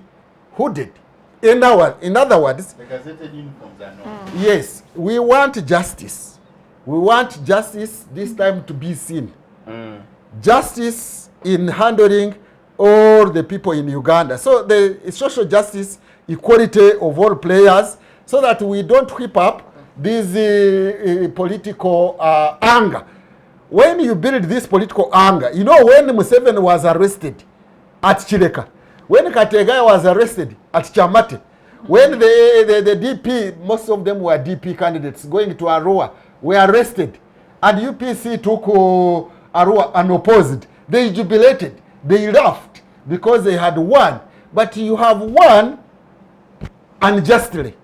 hooded. In other words, The gazetted uniforms are not. yes, we want justice. We want justice this time to be seen. Justice in handling all the people in Uganda. So the social justice, equality of all players, so that we don't whip up this political anger when you build this political anger, you know, when Museveni was arrested at Chireka, when Kategaya was arrested at Chamate, when the DP, most of them were DP candidates going to Arua, were arrested, and UPC took Arua unopposed. They jubilated, they laughed because they had won. But you have won unjustly.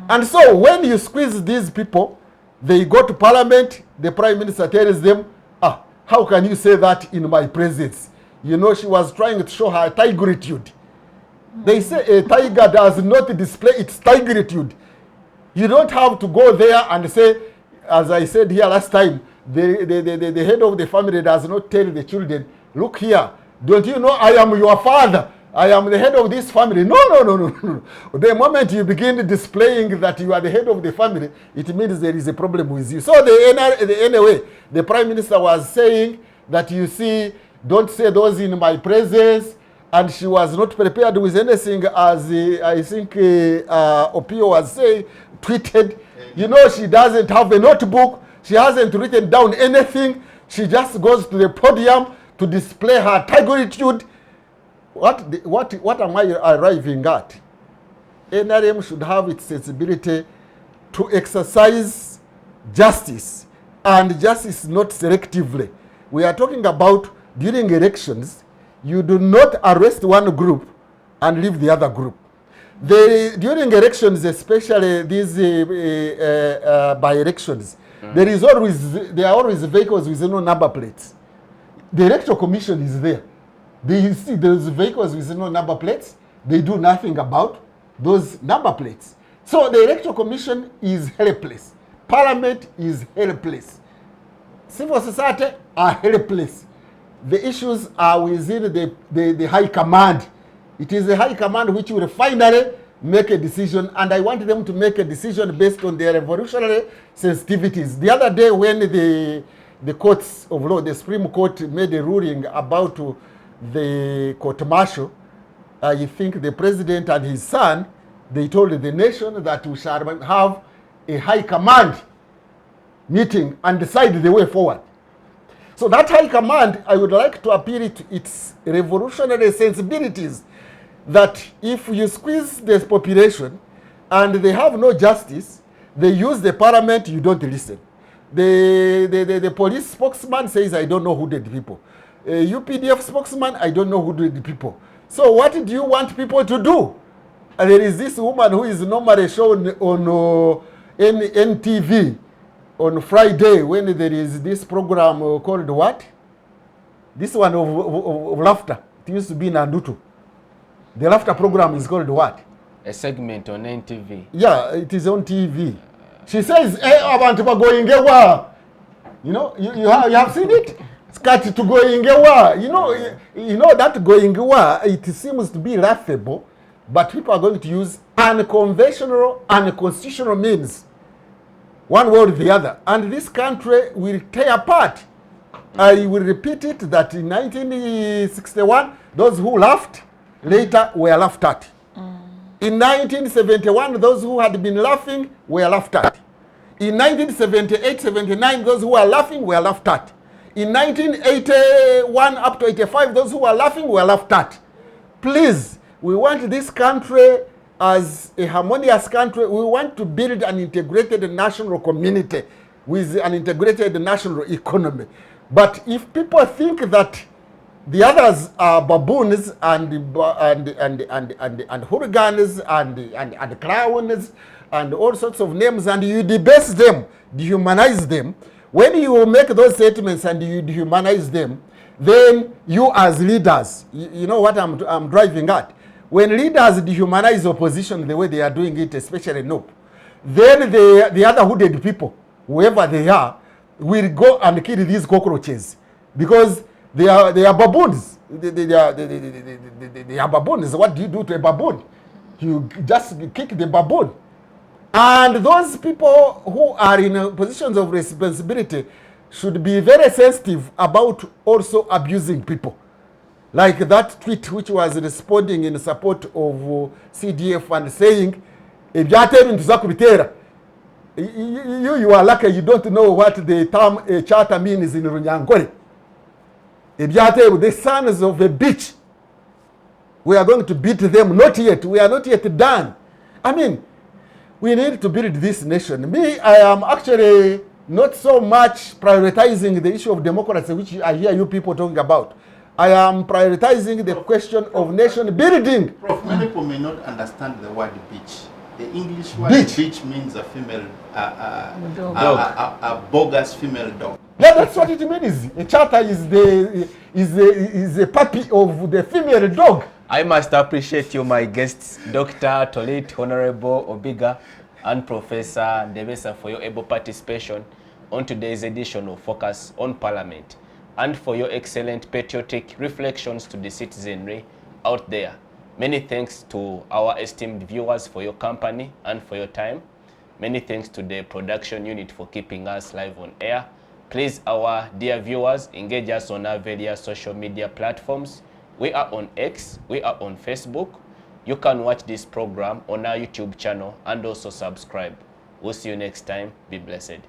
And so when you squeeze these people, they go to Parliament, the Prime Minister tells them, how can you say that in my presence? You know, she was trying to show her tigritude. They say a tiger does not display its tigritude. You don't have to go there and say, as I said here last time, the head of the family does not tell the children, look here, don't you know I am your father? I am the head of this family. No. The moment you begin displaying that you are the head of the family, it means there is a problem with you. So anyway, the Prime Minister was saying that, you see, don't say those in my presence. And she was not prepared with anything, as I think Opio was saying, tweeted. You know, she doesn't have a notebook. She hasn't written down anything. She just goes to the podium to display her tigritude. What am I arriving at? NRM should have its sensibility to exercise justice, and justice not selectively. We are talking about during elections, you do not arrest one group and leave the other group. During elections, especially these by-elections, there are always vehicles with no number plates. The Electoral Commission is there. They see those vehicles with no number plates. They do nothing about those number plates. So the Electoral Commission is helpless. Parliament is helpless. Civil society are helpless. The issues are within the high command. It is the high command which will finally make a decision, and I want them to make a decision based on their revolutionary sensitivities. The other day when the courts of law, the Supreme Court made a ruling about the court martial, I think the president and his son, they told the nation that we shall have a high command meeting and decide the way forward. So that high command, I would like to appeal to its revolutionary sensibilities, that if you squeeze the population and they have no justice, they use the parliament, you don't listen. The police spokesman says, I don't know who did the people. UPDF spokesman, I don't know who did the people. So what do you want people to do? And there is this woman who is normally shown on NTV on Friday when there is this program called what? This one of laughter. It used to be in Nandutu. The laughter program is called what? A segment on NTV. Yeah, it is on TV. She says, hey, abantu bagoyingewa. You know, you have seen it? Skati to goyingewa. You know that goyingewa, it seems to be laughable, but people are going to use unconventional, unconstitutional means. One way or the other. And this country will tear apart. I will repeat it that in 1961, those who laughed later were laughed at. In 1971, those who had been laughing were laughed at. In 1978-79, those who were laughing were laughed at. In 1981 up to 85, those who were laughing were laughed at. Please, we want this country as a harmonious country. We want to build an integrated national community with an integrated national economy. But if people think that the others are baboons and hooligans and clowns and all sorts of names, and you debase them, dehumanize them, when you make those statements and you dehumanize them, then you as leaders, you know what I'm driving at. When leaders dehumanize opposition the way they are doing it, especially NOP, then the other hooded people, whoever they are, will go and kill these cockroaches because they are baboons. They are baboons. What do you do to a baboon? You just kick the baboon. And those people who are in positions of responsibility should be very sensitive about also abusing people. Like that tweet which was responding in support of CDF and saying, You are lucky you don't know what the term a charter means in Runyankore. The sons of a bitch. We are going to beat them. Not yet. We are not yet done. I mean, we need to build this nation. Me, I am actually not so much prioritizing the issue of democracy, which I hear you people talking about. I am prioritizing the question of nation building. Prof, many people may not understand the word bitch. The English word bitch means a female, a bogus female dog. Yeah, that's what it means. A charter is a puppy of the female dog. I must appreciate you, my guests, Dr. Tolit, Honorable Obigah, and Professor Ndebesa, for your able participation on today's edition of Focus on Parliament, and for your excellent patriotic reflections to the citizenry out there. Many thanks to our esteemed viewers for your company and for your time. Many thanks to the production unit for keeping us live on air. Please, our dear viewers, engage us on our various social media platforms. We are on X, we are on Facebook. You can watch this program on our YouTube channel and also subscribe. We'll see you next time. Be blessed.